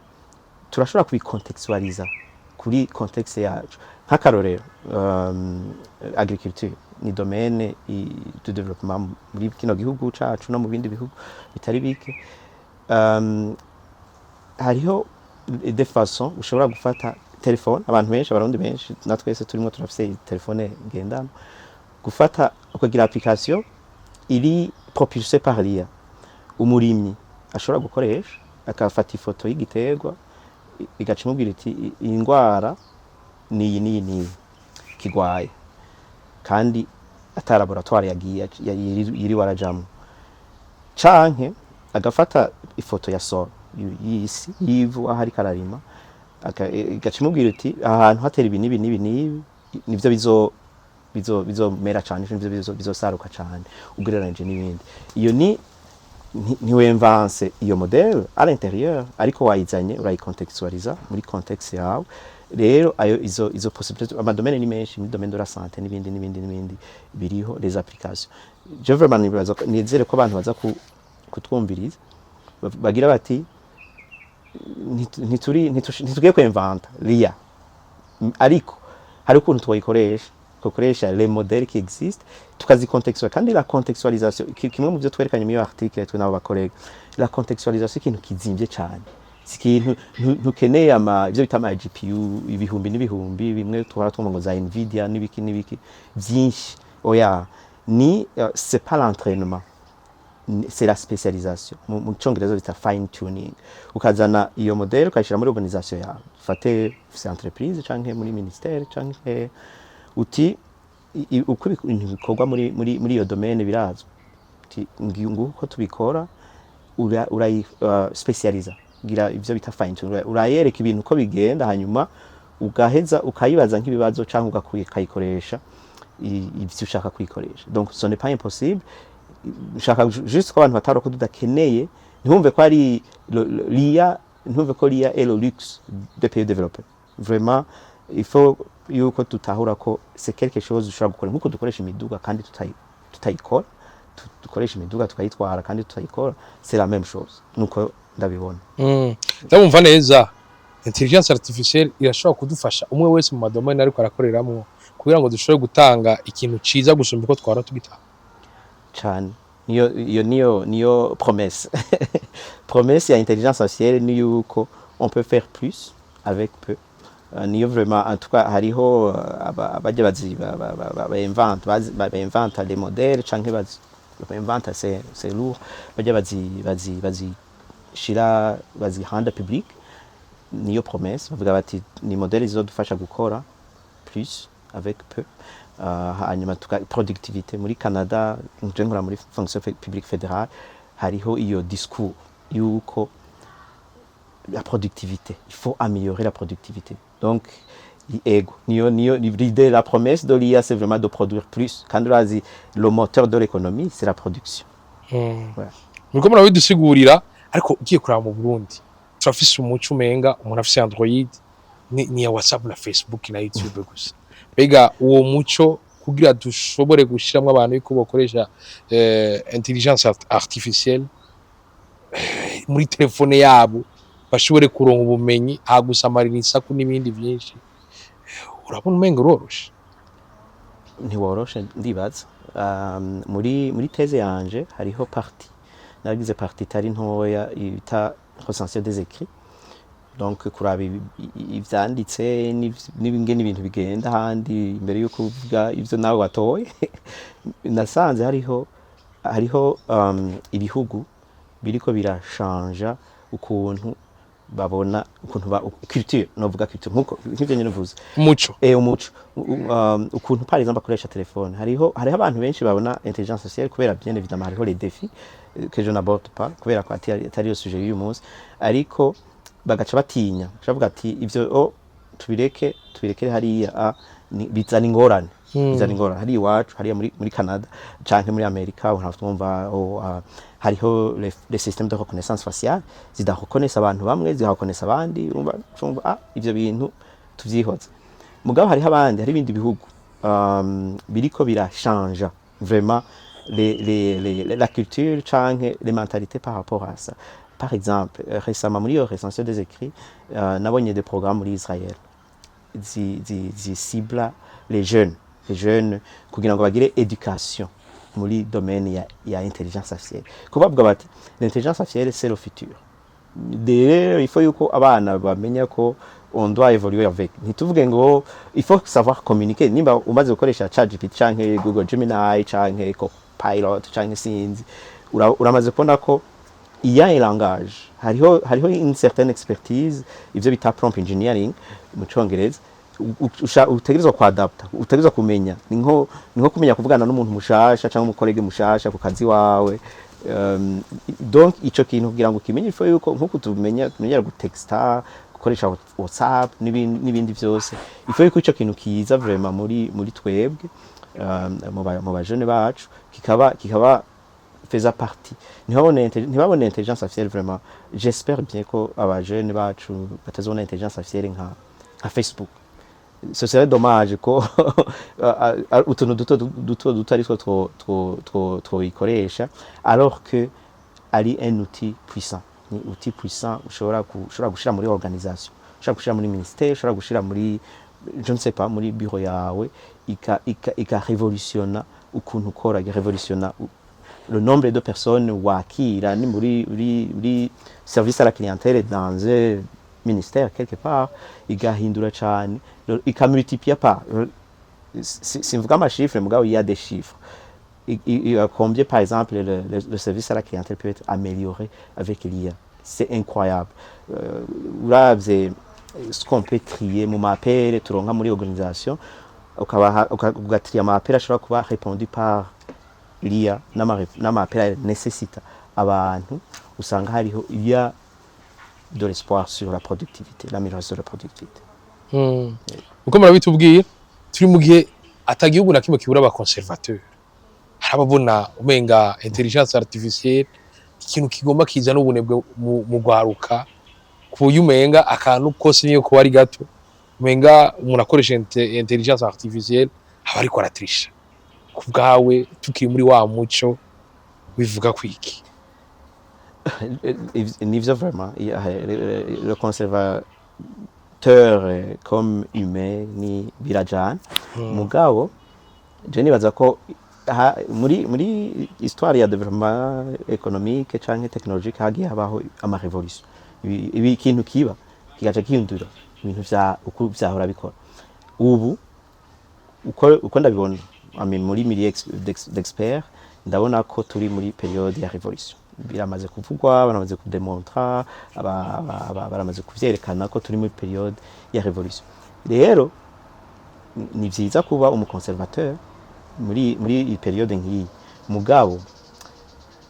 turashobora kubikontextualiza kuri contexte yacu. Nk'akarorero agriculture ni domaine de développement muri kino gihugu cacu no mu bindi bihugu bitari bike. Hariho de façon ushobora gufata telefone, abantu benshi abarundi benshi natwese turimo turafise telefone ngendano, gufata ukagira application iri propulsée par l'IA. Umurimyi ashobora gukoresha akafata ifoto y'igiterwa igacimubwira iti indwara ni kigwaye, kandi ata laboratoire yagiye yiri warajamo, canke agafata ifoto ya sol y'isi yivu ahari kararima igacimubwira iti ahantu hatera ibi nivyo bizomera cyane, nivyo bizosaruka cyane ugereranije n'ibindi. Iyo ntiwemvanse iyo modèle à l'intérieur, ariko wayizanye urayicontextualiza muri contexte yawe. Rero ayo izo possibilités amadomene ni menshi, muri domaine de la santé n'ibindi biriho les applications. Je vraiment nizere ko abantu baza kutwumviriza bagira bati ntitugiye kwemvanta l'IA, ariko hari ukuntu twoyikoresha les modèles qui existent tukazicontextualiza. Kandi la contextualisation kimwe mu byo twerekanye muri article twe nabo bakorega, la contextualisation ikintu kizimvye cyane, ikintu ntukeneye ivyo bita ama GPU ibihumbi n'ibihumbi, bimwe twara twumva ngo za Nvidia n'ibiki byinshi. Oya, c'est pas l'entraînement, c'est la spécialisation. Mu cyongereza bita fine tuning. Ukazana iyo modèle ukayishira muri organisation yawe, fate entreprise canke muri ministère canke uti uko ibintu bikorwa muri iyo domaine birazwi. Nguko tubikora, urayi specializa, gira ivyo bita fine tune, urayereka ibintu uko bigenda, hanyuma ugaheza ukayibaza nk'ibibazo cyangwa ukayikoresha ivyo ushaka kwikoresha. Donc ce n'est pas impossible. Nshaka juste ko abantu bataro ko tudakeneye, ntibumve ko ari l'IA, ntibumve ko l'IA est le luxe des pays développés. Vraiment il faut yuko tutahura ko c'est quelque chose ushobora gukora, nkuko dukoresha imiduga kandi tutayikora, dukoresha imiduga tukayitwara kandi tutayikora, c'est la même chose. Nuko ndabibona. Ndabumva neza. Intelligence artificielle irashobora kudufasha umwe wese mu madomaine ariko arakoreramo, kugira ngo dushobore gutanga ikintu ciza gusumba uko twara tugitanga cyane. Niyo promesse. Promesse ya intelligence artificielle ni yuko on peut faire plus avec peu. Niyo vraiment, en tout cas hariho abajya invente les modèles canke invente c'est lourd, bajya shira handa public. Niyo promesse bavuga bati ni modèle zizodufasha gukora plus avec peu. Hanyuma productivité muri Canada, nje nkora muri fonction publique fédérale, hariho iyo discours yuko la productivité, il faut améliorer la productivité. Donc l'idée, la promesse de l'IA, c'est vraiment de produire plus. Quand on dit le moteur de l'économie, c'est la production. Nuko murabidusigurira, ariko ugiye kuraba mu Burundi turafise umuco umenga umuntu afise Android ni ya WhatsApp na Facebook na YouTube gusa. Bega uwo muco kugira dushobore gushiramwe abantu yuko bakoresha intelligence artificielle muri telefone yabo, bashobore kuronka ubumenyi agusamarira isaku n'ibindi byinshi, urabona umenga uroroshe? Ntiworoshe ndibaza. Muri thèse yanje hariho partie nagize partie tari ntoya ita recension des écrits, donc kuraba ivyanditse n'ibinge n'ibintu bigenda handi imbere yuko uvuga ivyo nawe watoye. Nasanze hariho ibihugu biriko birashanja ukuntu babona, ukuntu culture, novuga culture nkuko nk'ivyo nyene vuze umuco ukuntu par exemple akoresha telefone. Hariho abantu benshi babona intelligence artificielle kubera bien évidemment hariho les défis que je n'aborde pas kubera ko atari yo sujet y'uyu munsi, ariko bagaca batinya bavuga ati ivyo tubirekere hariya bizana ingorane. Hari iwacu hariya muri Canada canke muri Amerika, twumva hariho les systèmes de reconnaissance faciale zidareconnaissent abantu bamwe, zireconnaissent abandi, umva ivyo bintu tuvyihoza. Mugabo hari ibindi bihugu biriko birashanja vraiment la culture canke les mentalités par rapport à ça. Par exemple, récemment muri yo recension des écrits, nabonye des programmes muri Israël ciblent les jeunes kugira ngo bagire éducation muri domaine ya intelligence artificielle. Kubavuga bati l'intelligence artificielle c'est le futur. Il faut yuko abana bamenya ko on doit évoluer avec. Ntituvuge ngo il faut savoir communiquer. Nimba umaze gukoresha ChatGPT canke Google Gemini canke Copilot canke sinzi, uramaze kubona ko il y a un langage, hariho une certaine expertise, ivyo bita prompt engineering mu Congereza, utegerezwa kuadapta, utegerezwa kumenya. Ni nko kumenya kuvugana n'umuntu mushasha cyangwa umukolege mushasha ku kazi wawe. Donc ico kintu kugira ngo kimenye ifo yuko nkuko tumenyera gutexta, gukoresha WhatsApp n'ibindi byose, ifo yuko ico kintu kiza vraiment muri twebwe mu bajene bacu, kikaba faisait partie. Ntibabone intelligence artificielle vraiment. J'espère bien ko abajene bacu batazona intelligence artificielle nka Facebook. Ce serait dommage ko utuntu duto ari two ikoresha, alors que ari un outil puissant. Ni outil puissant ushobora gushira muri organisation, ushobora gushira muri ministère, ushobora gushira muri je ne sais pas muri bureau yawe, ika révolutionna ukuntu ukora, révolutionna le nombre de personnes wakira ni muri service à la clientèle dans un ministère quelque part, igahindura cyane, ikamultiplier par si mvuga amashifre mugabo il y a des chiffres. Combien par exemple le service à la clientèle peut être amélioré avec l'IA, c'est incroyable. Uravye ce qu'on peut trier mu mapere turonka muri organisation, ugatria amapera ashobora kuba répondu par l'IA n'amapera nécessita abantu usanga hariho il y a de l'espoir sur la productivité, l'amélioration de la productivité. uko murabitubwira turi mu gihe atagihugu na kimwe kibura aba conservateur harababona umenga intelligence artificielle ikintu kigomba kiza n'ubunebwe mu gwaruka kuyumenga akantu kose niyo ko ari gato umenga umuntu akoresha intelligence artificielle aba ariko aratrisha kubwawe tukiri muri wa muco bivuga kwiki Nivyo vraiment le conservateur comme humain ni birajana mugabo je nibaza ko muri histoire ya développement économique canke technologique hagiye habaho ama révolution ibi kintu kiba kigaca kihindura ibintu uko vyahora bikora ubu uko ndabibona muri milieu d'experts ndabona ko turi muri période ya révolution biramaze kuvugwa baramaze kudemontra baramaze kuvyerekana ko turi muri période ya révolution rero ni vyiza kuba umuconservateur muri période nk'iyi mugabo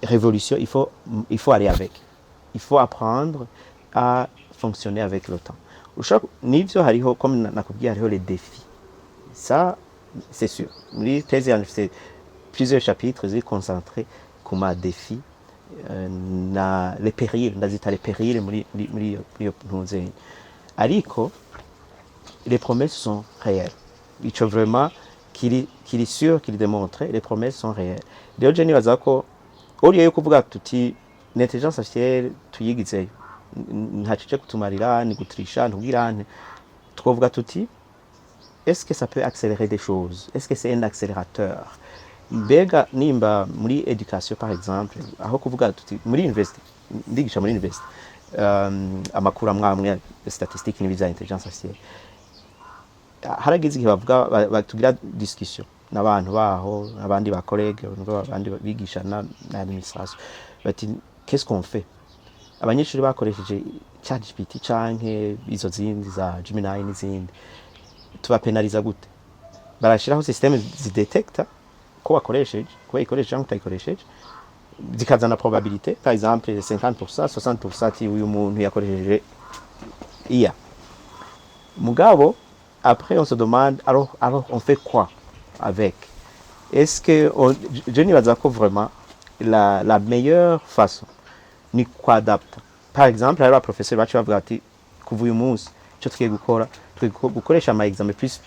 révolution il faut aller avec il faut apprendre à fonctionner avec le temps nivyo hariho comme nakubwiye hariho les défis ça c'est sûr muri thèse c'est plusieurs chapitres ziri concentrés kuma défis na les périls ndazita les périls muri ntuze ariko les promesses sont réelles ico vraiment kiri sûr kiri démontré les promesses sont réelles rero je nibaza ko uriye kuvuga tuti l'intelligence artificielle tuyigizeyo ntacice kutumarira ni gutrisha ntubwirane twovuga tuti est-ce que ça peut accélérer des choses est-ce que c'est un accélérateur mbega nimba muri education par exemple aho kuvuga tuti muri université ndigisha muri université amakuru amwe statistique n'ibya intelligence artificielle haragize igihe bavuga batugira discussion n'abantu baho abandi ba collègues abandi bigisha na administration bati qu'est-ce qu'on fait abanyeshuri bakoresheje ChatGPT canke izo zindi za Gemini n'izindi tubapenaliza gute barashiraho système zidetecta ko wakoresheje ko ikoresheje cyangwa utayikoresheje zikazana probabilité par exemple 50% 60% ti uyu muntu yakoresheje IA mugabo après on se demande alors on fait quoi avec est-ce que je nibaza ko vraiment la meilleure façon ni kwadapta par exemple alors professeur bacu bavuga ati kuva uyu munsi cyo tugiye gukora gukoresha ama examen plus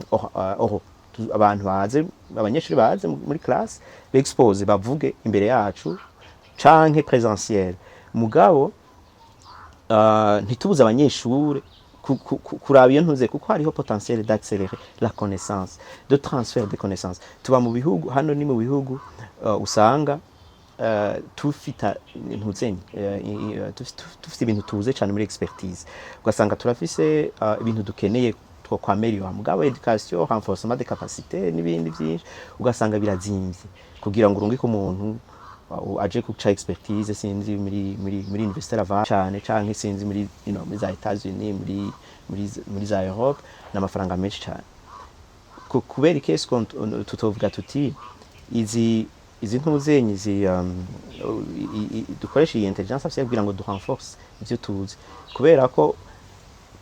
oraux abantu baze abanyeshuri baze muri classe bexpose bavuge imbere yacu canke présentiel mugabo ntitubuze abanyeshuri kuraba iyo ntuze kuko hariho potentiel d'accélérer la connaissance de transfert de connaissances tuba mu bihugu hano ni mu bihugu usanga tufita ntuzenye tufite ibintu tuze cyane muri expertise ugasanga turafise ibintu dukeneye kwa améliorer mugabo education renforcement des capacités n'ibindi byinshi ugasanga birazimvye kugira ngo urungike umuntu aje kuca expertise sinzi muri université lava cyane canke sinzi muri muri za États-Unis muri za Europe n'amafaranga menshi cyane kubera qu'est-ce qu'on tutovuga tuti izi ntuzenye dukoresha iyi intelligence artificielle kugira ngo du renforce ivyo tuzi kubera ko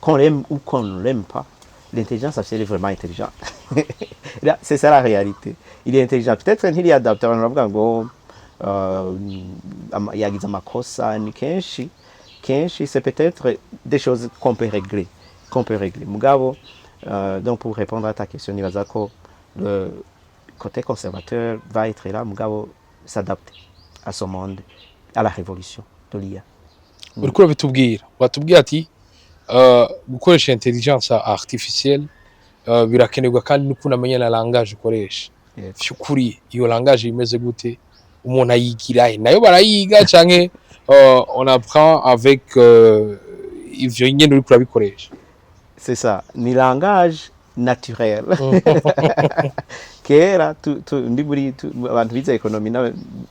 qu'on l'aime ou qu'on l'aime pas l'intelligence artificielle est vraiment intelligente. C'est ça la réalité. Il est intelligent. Peut-être qu'il y a adapté abantu bavuga ngo yagize amakosa ni kenshi c'est peut-être des choses qu'on peut régler. Mugabo donc pour répondre à ta question nibaza ko le côté conservateur va être là mugabo s'adapter à ce monde à la révolution de l'IA. Uriko batubwira ati gukoresha intelligence artificielle birakenerwa kandi no kunamenya na langage ukoresha cyukuri iyo langage imeze gute umuntu ayigira nayo barayiga canke on apprend avec ivyo nyene uri kurabikoresha c'est ça ni langage naturel kera ndi muri abantu bize economy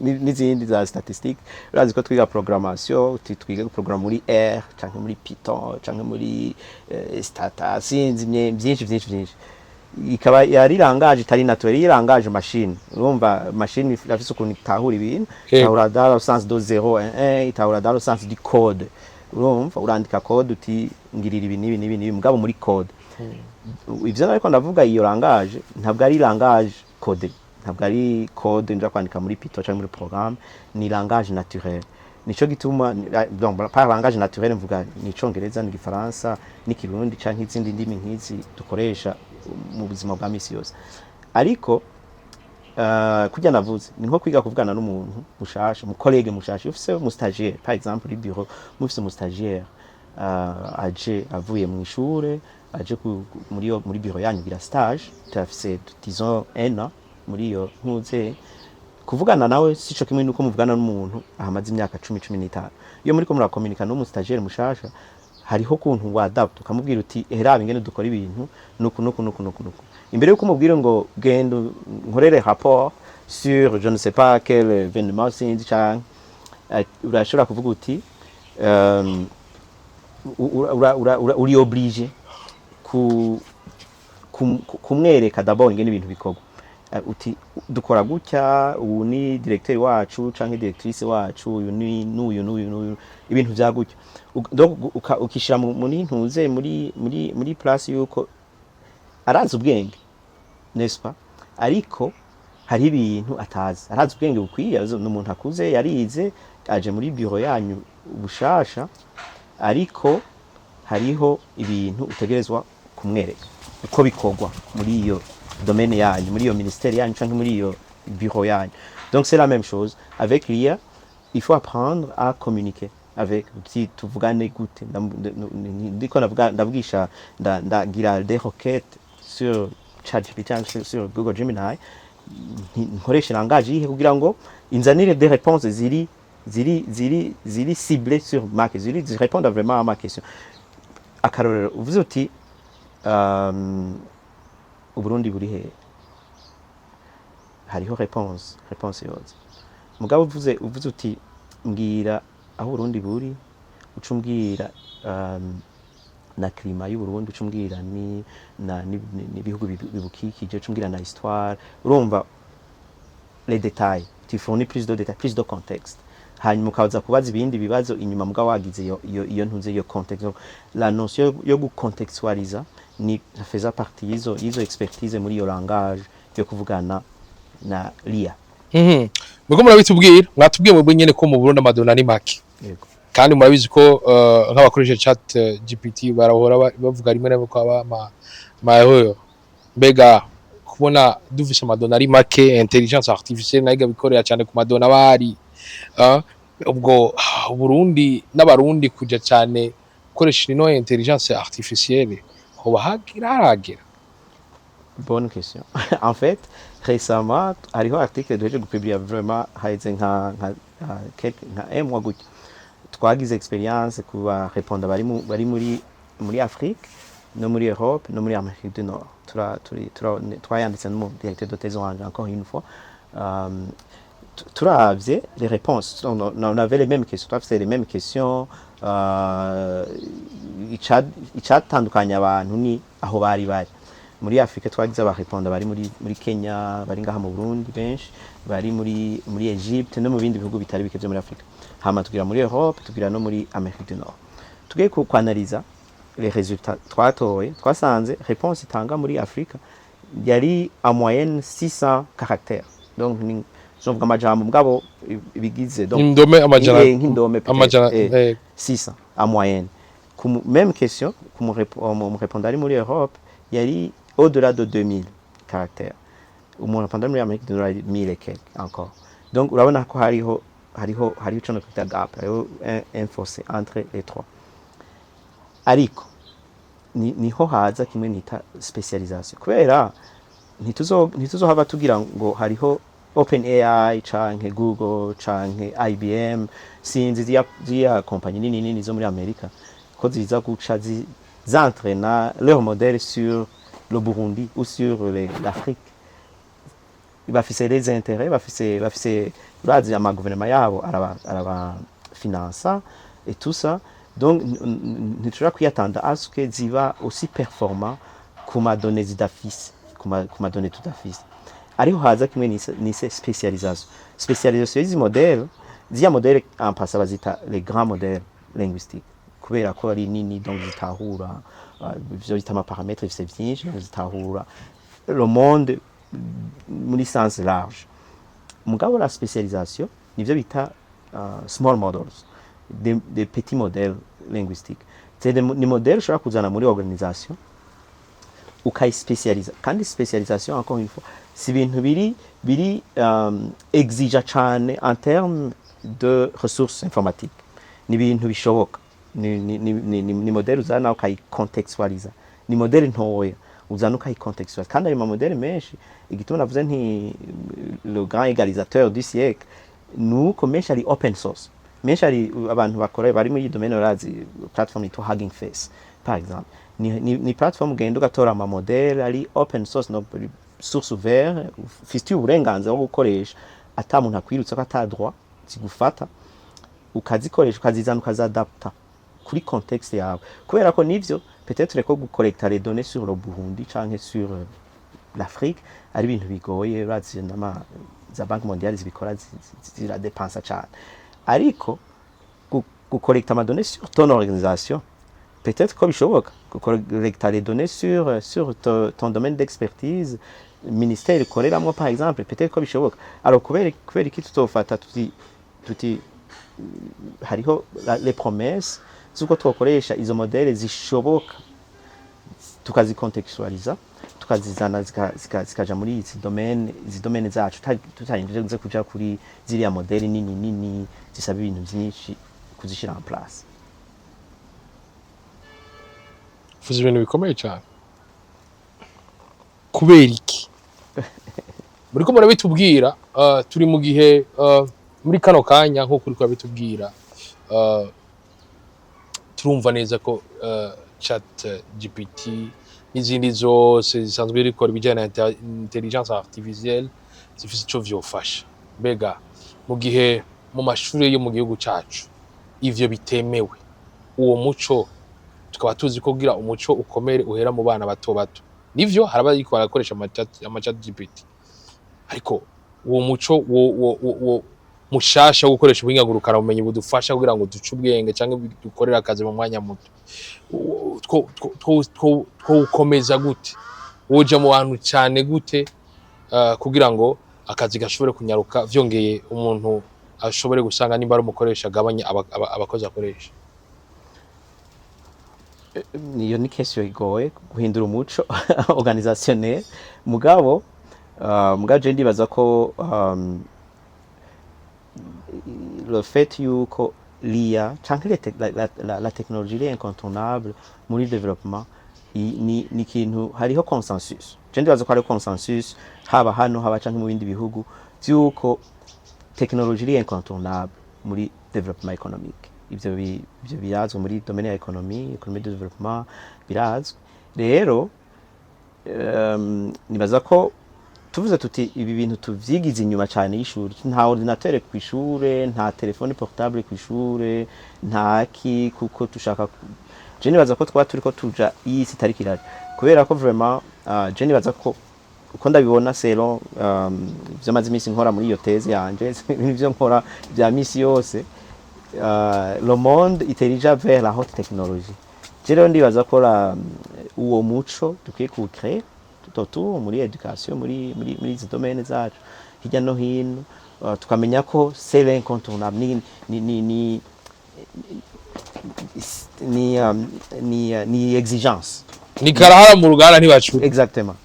n'izindi za statistique urazi ko twiga programmation twiga program muri R canke muri Python canke muri stata sinzi byinshi ikaba yari langage itari naturelle, iyi langage machine. Urumva machine ifise ukuntu itahura ibintu, itahura dans le sens de 0 1 itahura dans le sens du code. Urumva urandika code uti ngirira ibi nibi mugabo muri code. Ivyo nariko ndavuga iyo langage ntabwo ari langage code, ntabwo ari code nja kwandika muri Python cyangwa muri programme, ni langage naturelle. Nico gituma donc par langage naturelle mvuga ni Icongereza, ni Gifaransa, ni Kirundi canke izindi ndimi nkizi dukoresha mu buzima bwa misi yose. Ariko kujya navuze ni nko kwiga kuvugana n'umuntu mushasha, mu collègue mushasha, ufise mu stagiaire par exemple muri bureau, mufise mu stagiaire aje avuye mu ishure, aje muri bureau yanyu gira stage, tafise disons 1 an muri yo ntuze kuvugana nawe sico kimwe nuko muvugana n'umuntu ahamaze imyaka 10-15. Iyo muri ko murakomunika no mu stagiaire mushasha, hariho kuntu wadapt ukamubwira uti ehera ingene dukora ibintu nuko imbere yuko umubwira ngo genda nkorere rapport sur je ne sais pas quel événement sinzi cyane, urashobora kuvuga uti uri obligé kumwereka d'abord ingene ibintu bikorwa. Uti dukora gutya, ubu ni directeur wacu canke directrice wacu, uyu ni n'uyu ibintu vya gutya. Donc ukishira muri ntuze muri place yuko arazi ubwenge, n'est-ce pas? Ariko hari ibintu atazi, arazi ubwenge bukwiye, n'umuntu akuze yarize aje muri bureau yanyu ubushasha, ariko hariho ibintu utegerezwa kumwereka uko bikorwa muri iyo domaine yanyu, muri iyo ministère yanyu canke muri iyo bureau yanyu. Donc c'est la même chose avec l'IA, il faut apprendre à communiquer avec, si tuvugane gute, ndiko ndavugisha ndagira des requêtes sur ChatGPT, sur Google Gemini, nkoresha langage yihe kugira ngo inzanire des réponses ziri ciblées sur ma question, ziri répondre vraiment à ma question. Akarorero uvuze uti Uburundi buri he, hariho réponse yose. Mugabo uvuze uti mbwira aho Burundi buri, ucumbwira na climat y'u Burundi, ucumbwira ni bihugu bibukikije, ucumbwira na histoire, urumva les détails, tu fournis plus de détails, plus de contexte. Hanyuma ukaza kubaza ibindi bibazo inyuma mugabo wagize iyo ntunze iyo contexte. La notion yo gucontextualiza ni faisait partie izo expertise muri iyo langage yo kuvugana na l'IA. Muko murabitubwira, mwatubwiye mwebwe nyene ko mu Burundi amadona ari make. Yego. Kandi murabizi ko nk'abakoresha chat GPT barahora bavuga rimwe na rimwe ko aba mahoyo. Mbega kubona dufise amadona ari make, intelligence artificielle nayo bikorera cyane ku madona bari ubwo Burundi n'abarundi kuja cyane gukoresha ino intelligence artificielle hoba haragera. Bonne question. En fait, récemment, hariho article duheje gupublier vraiment haize nka mois gutya. Twagize experience kuba répondre bari muri Afrique, no muri Europe, no muri Amérique du Nord. Twayanditse no directeur de thèse wanje encore une fois. Turavye les réponses, on avait les mêmes questions, c'est les mêmes questions. Icatandukanya abantu ni aho bari muri Afrique. Twagize abarépondre bari muri Kenya, bari ngaha mu Burundi benshi, bari muri Egypte no mu bindi bihugu bitari bike byo muri Afrique. Hama tugira muri Europe, tugira no muri Amérique du Nord. Tugiye kwanaliza les résultats twasanze réponse itanga muri Afrique yari en moyenne 600 caractères. Donc jovuga amajambo mugabo bigize donc indome nk'indome 600 en moyenne. Même question comme répondre muri Europe yari au-delà de 2000 caractères. Umuntu répondre muri Amérique du Nord 1000 et quelques encore. Donc urabona ko hariho ico no kwita gap, hariho un fossé entre les trois. Ariko niho haza kimwe nita specialisation, kubera ntituzohava tugira ngo hariho OpenAI canke Google canke IBM sinzi zia compagnie nini zo muri Amerika ko ziza guca z'entraîner leur modèle sur le Burundi ou sur l'Afrique. Bafise les intérêts, bafise urazi ama gouvernement yabo araba finança et tout ça. Donc ntitushobora kwiyatanda à ce que ziba aussi performant kuma données zidafise ku madone tudafise ariho haza kimwe ni spécialisation y'izi modèle zia modèle en passant bazita les grands modèles linguistiques kubera ko ari nini donc zitahura ivyo bita amaparamètres bifise vyinshi zitahura le monde muri sens large mugabo la spécialisation nivyo bita small models des petits modèles linguistiques c'est des modèles ushobora kuzana muri organisation ukayispecializa kandi spécialisation encore une fois si ibintu biri exige cyane en termes de ressources informatiques ni ibintu bishoboka ni modèle uzana ukayicontextualiza ni modèle ntoya uzana ukayicontextualiza kandi ayo modèle menshi igituma navuze nti le grand égalisateur du siècle nuko menshi ari open source menshi ari abantu bakora bari muri domaine orazi platform yitwa Hugging Face par exemple ni platform ugenda ugatora ama modèle ari open source no source ouverte ufite uburenganzira bwo gukoresha ata muntu akwirutse ko ata droit zigufata ukazikoresha ukazizana ukazadapta kuri contexte yawe kubera ko nivyo peut-être ko gucollecter les données sur le Burundi canke sur l'Afrique ari ibintu bigoye urazi nama za Banque Mondiale zibikora zira dépense cyane ariko gucollecter ama données sur ton organisation peut-être ko bishoboka collecter les données sur ton domaine d'expertise ministère ikoreramo par exemple peut-être ko bishoboka alors kubera iki tutofata tuti hariho les promesses zuko twokoresha izo modèles zishoboka tukazicontextualiza tukazizana zikaja muri izi domaine zacu tutarinze kuja kuri ziriya modèle nini zisaba ibintu byinshi kuzishira en place fuze ibintu bikomeye cyane kubera iki muri ko murabitubwira turi mu gihe muri kano kanya nko kuri kwa bitubwira turumva neza ko chat GPT n'izindi zose zisanzwe rikora ibijyanye na intelligence artificielle zifite icyo vyofasha mbega mu gihe mu mashuri yo mu gihugu cyacu ivyo bitemewe uwo muco tukaba tuzi ko kugira umuco ukomere uhera mu bana bato nivyo haraba ariko barakoresha ama chat GPT ariko uwo muco wo mushasha gukoresha ubunyagurukana ubumenyi budufasha kugira ngo duce ubwenge cyangwa dukorera akazi mu mwanya muto ukomeza gute woja mu bantu cyane gute kugira ngo akazi gashobore kunyaruka vyongeye umuntu ashobore gusanga nimba ari umukoresha gabanya abakozi akoresha niyo ni question igoye guhindura umuco organisationnel mugabo je ndibaza ko le fait yuko l'IA la technologie est incontournable muri développement ni kintu hariho consensus je ndibaza ko hariho consensus haba hano haba canke mu bindi bihugu yuko technologie est incontournable muri développement économique ivyo birazwe muri domaine ya économie de développement birazwe rero nibaza ko tuvuze tuti ibi bintu tuvyigize inyuma cyane y'ishuri nta ordinateur ku ishure nta telefone portable ku ishure nta ki kuko tushaka je nibaza ko twa turiko tuja isi tariki iraje kubera ko vraiment je nibaza ko uko ndabibona selon vyamaze imisi nkora muri iyo thèse yanje ibintu nkora bya misi yose le monde intelligent vers la haute technologie je rero ndibaza ko uwo muco dukwiye kuwucreer tout muri education muri izi domaine zacu hirya no hino tukamenya ko c'est l'incontournable ni exigence ni karahara mu ruganda ntibacura exactement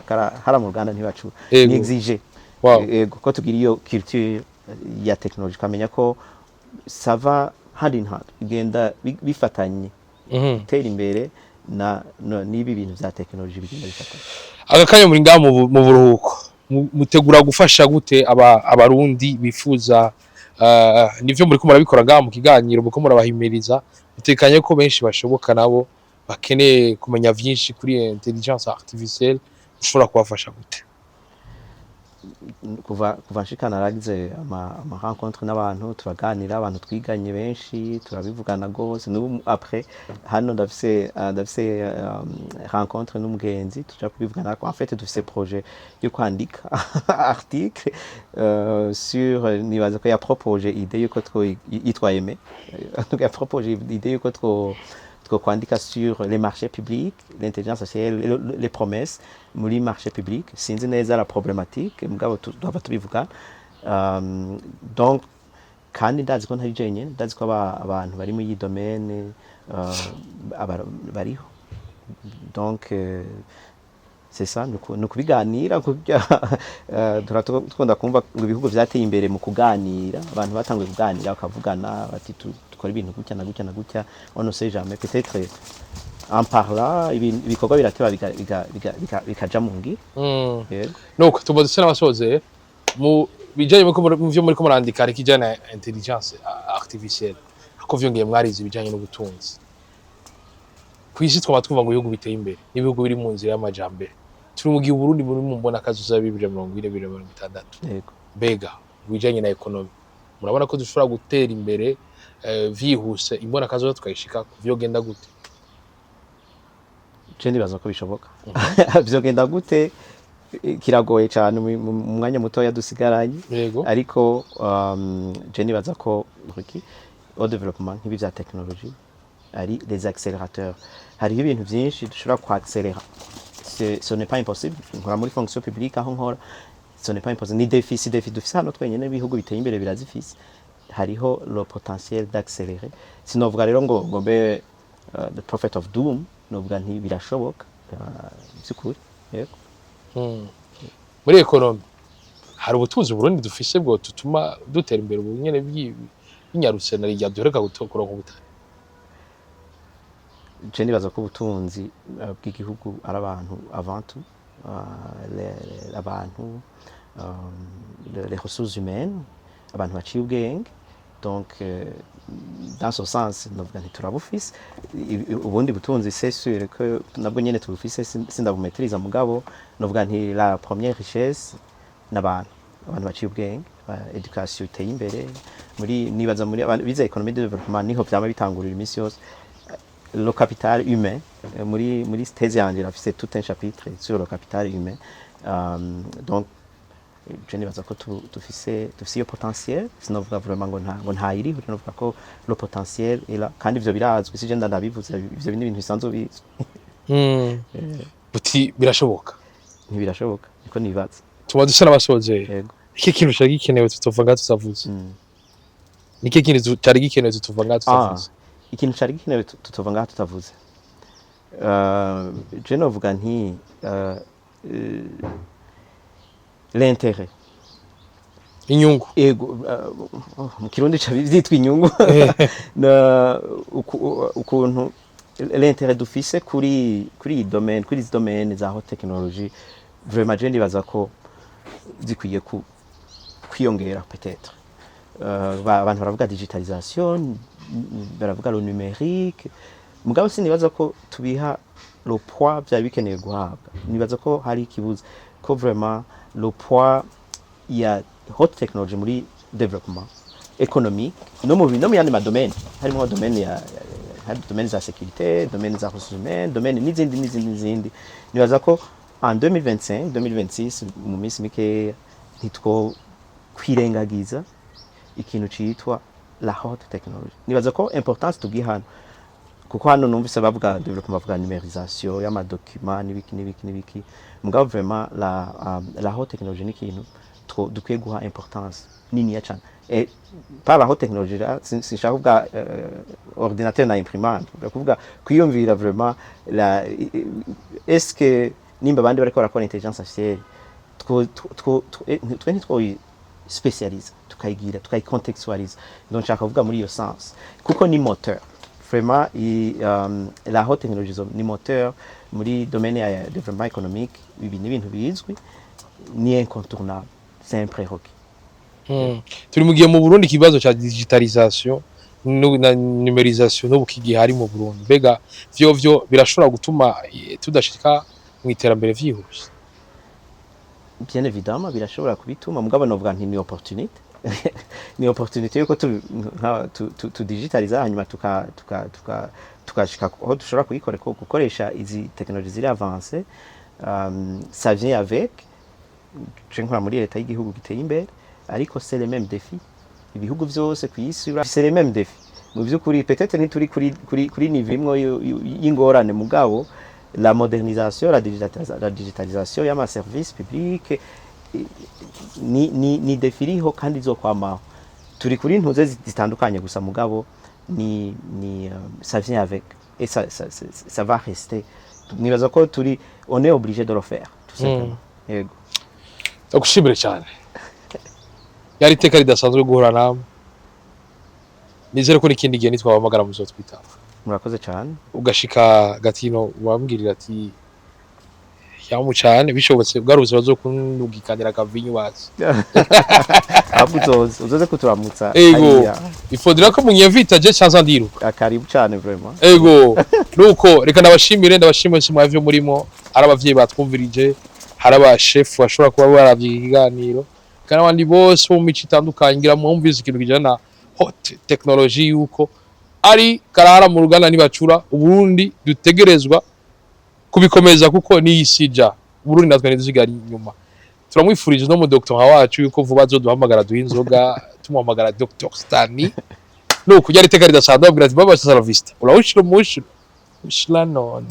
karahara mu ruganda ntibacura ni exige ko tugira iyo culture ya technologie kamenya ko ça va hand in hand igenda bifatanye gutera imbere nibi bintu vya technology bigenda bifata agakanya muri ngaho mu buruhuko mutegura gufasha gute abarundi bifuza nivyo muri ko murabikora ngaho mu kiganiro muko murabahimiriza mutekanye ko benshi bashoboka nabo bakeneye kumenya vyinshi kuri intelligence artificielle ushobora kubafasha gute kuva nshikana naragize ama rencontre n'abantu turaganira abantu twiganye benshi turabivugana gose n'ubu après hano ndafise rencontre n'umugenzi tuja kubivugana en fait dufise projet yo kwandika article sur nibaza ko yapropoje idée yuko yitwayeme ya propoje idée yuko kwandika sur les marchés publics, l'intelligence artificielle, les promesses muri marché public sinzi neza la problématique mugabo twaba tubivuga donc kandi ndazi ko ntari jenyine ndazi ko abantu bari muri domaine bariho donc c'est ça no kubiganira turakunda kumva ngo ibihugu vyateye imbere mu kuganira abantu batanguye kuganira bakavugana bati dukora ibintu gutya na gutya na gutya on ne sait jamais peut-être en parlant ibikorwa birateba bikaja mu ngi nuko tubodese n'abasoze mu bijanye mu vyo muri ko murandika ariko ijana intelligence artificielle ako vyongeye mwarize ibijanye n'ubutunzi kwisi twaba twumva ngo ibihugu biteye imbere n'ibihugu biri mu nzira y'amajambere turi mu gihe Burundi muri mu mbona kazuza 2040-2060 yego bega bijanye na economy murabona ko dushobora gutera imbere vyihuse imbona kazoza tukayishika vyogenda gute je nibaza ko bishoboka vyogenda gute kiragoye cyane mu mwanya muto yadusigaranye ariko je nibaza ko au développement nk'ibi vya technologie ari les accélérateurs hari ibintu byinshi dushobora kwaccélérer ce n'est pas impossible nkora muri fonction publique aho nkora ce n'est pas impossible ni défi dufise hano twenyene bihugu biteye imbere birazifise hariho le potentiel d'accélérer sinovuga rero ngo be the prophet of doom novuga nti birashoboka byukuri yego muri economy hari ubutunzi Burundi dufise bwo tutuma dutera imbere ubunyene b'inyarutse na rya duhereka gutokora ku butare je nibaza ko ubutunzi bw'igihugu ari abantu avant tout abantu les ressources humaines abantu baciye ubwenge donc dans ce sens novuga nti turabufise ubundi butunzi c'est sûr que nabwo nyene tubufise sindabumetiriza mugabo novuga nti la première richesse n'abantu baciye ubwenge education iteye imbere muri nibaza muri bize economie de développement niho byama bitangurira iminsi yose le capital humain muri thèse yanje rafise tout un chapitre sur le capital humain donc je nibaza ko tufise iyo potentiel sinovuga vraiment ngo ntayiri novuga ko le potentiel est là kandi ivyo birazwi si je ndabivuze ivyo bintu bisanzwe bizwi buti birashoboka ntibirashoboka niko nibaza tuba dusa n'abasoje yego iki kintu cyari gikenewe tutuvanga tutavuze niki kintu cyari gikenewe tutuvanga tutavuze ikintu cyari gikenewe tutuvanga tutavuze je novuga nti l'intérêt inyungu ego mu kirundi cyitwa inyungu ukuntu l'intérêt dufise kuri izi domaine za haute technologie vraiment je ndibaza ko zikwiye kwiyongera peut-être abantu baravuga digitalisation baravuga le numérique mugabo sinibaza ko tubiha le poids byari bikeneye guhabwa nibaza ko hari ikibuza ko vraiment le poids ya haute technologie muri développement économique no mu yandi madomaine harimo domaine ya domaine za sécurité domaine za ressources humaines domaine n'izindi nibaza ko en 2025 2026 mu minsi mike nitwo kwirengagiza ikintu citwa la haute technologie nibaza ko importance tubwihana kuko hano numvise bavuga développement bavuga numérisation ya madocuments n'ibiki mugabo vraiment la haute technologie ni kintu dukwiye guha importance nini ya cyane et par la haute technologie sinshaka kuvuga ordinateur na imprimante kuvuga kwiyumvira vraiment est-ce que nimba bandi bariko barakora intelligence artificielle twe spécialise tukayigira tukayikontextualize donc nshaka kuvuga muri iyo sens kuko ni moteur vraiment la haute technologie ni moteur muri domaine ya développement économique ibi ni ibintu bizwi ni incontournable c'est un prérequis turi mu gihe mu Burundi kibazo cha digitalisation na numérisation no bukigiye hari mu Burundi bega vyo birashobora gutuma tudashika mu iterambere vyihuse bien évidemment birashobora kubituma mugabo novuga nti ni opportunité ni opportunité yuko tu digitaliza hanyuma tukashika aho dushobora gukoresha izi technologies ziri avancées. Ça vient avec je nkora muri leta y'igihugu giteye imbere ariko c'est les mêmes défis ibihugu vyose kw'isi c'est les mêmes défis mu byukuri peut-être ni turi kuri niveau imwe y'ingorane mugabo la modernisation la digitalisation y'ama service public ni defiriho kandi zokwamaho turi kuri ntuze zitandukanye gusa mugabo ni ça vient avec et ça va rester nibaza ko turi on est obligé de le faire tout simplement yego ndagushimire cyane yari iteka ridasanzwe guhura nawe nizere ko n'ikindi gihe nitwabahamagara muzotwitaba murakoze cyane ugashika gatino wambwirira ati yamu cyane bishobotse bwaruze bazokunugikandira kavinyu bazi ahubwo uzoze kuturamutsa ego ifodira ko munyevita je chanza ndiru karibu cyane vraiment ego nuko reka ndabashimire mwavyo murimo arabavyeyi batwumvirije haraba chef bashobora kuba baravye ikiganiro kandi abandi bose mu mico itandukanye ngira mwumvize ikintu kijana hot technology yuko ari karahara mu ruganda nibacura uburundi dutegerezwa kubikomeza kuko ni isija uburundi natwe ntidusigara inyuma turamwifurije no mu doctor wacu yuko vuba azoduhamagara duhinzoga tumuhamagara Dr Stanley no kujya riteka ridasanzwe abwira ati baba salvista urawushira mushira none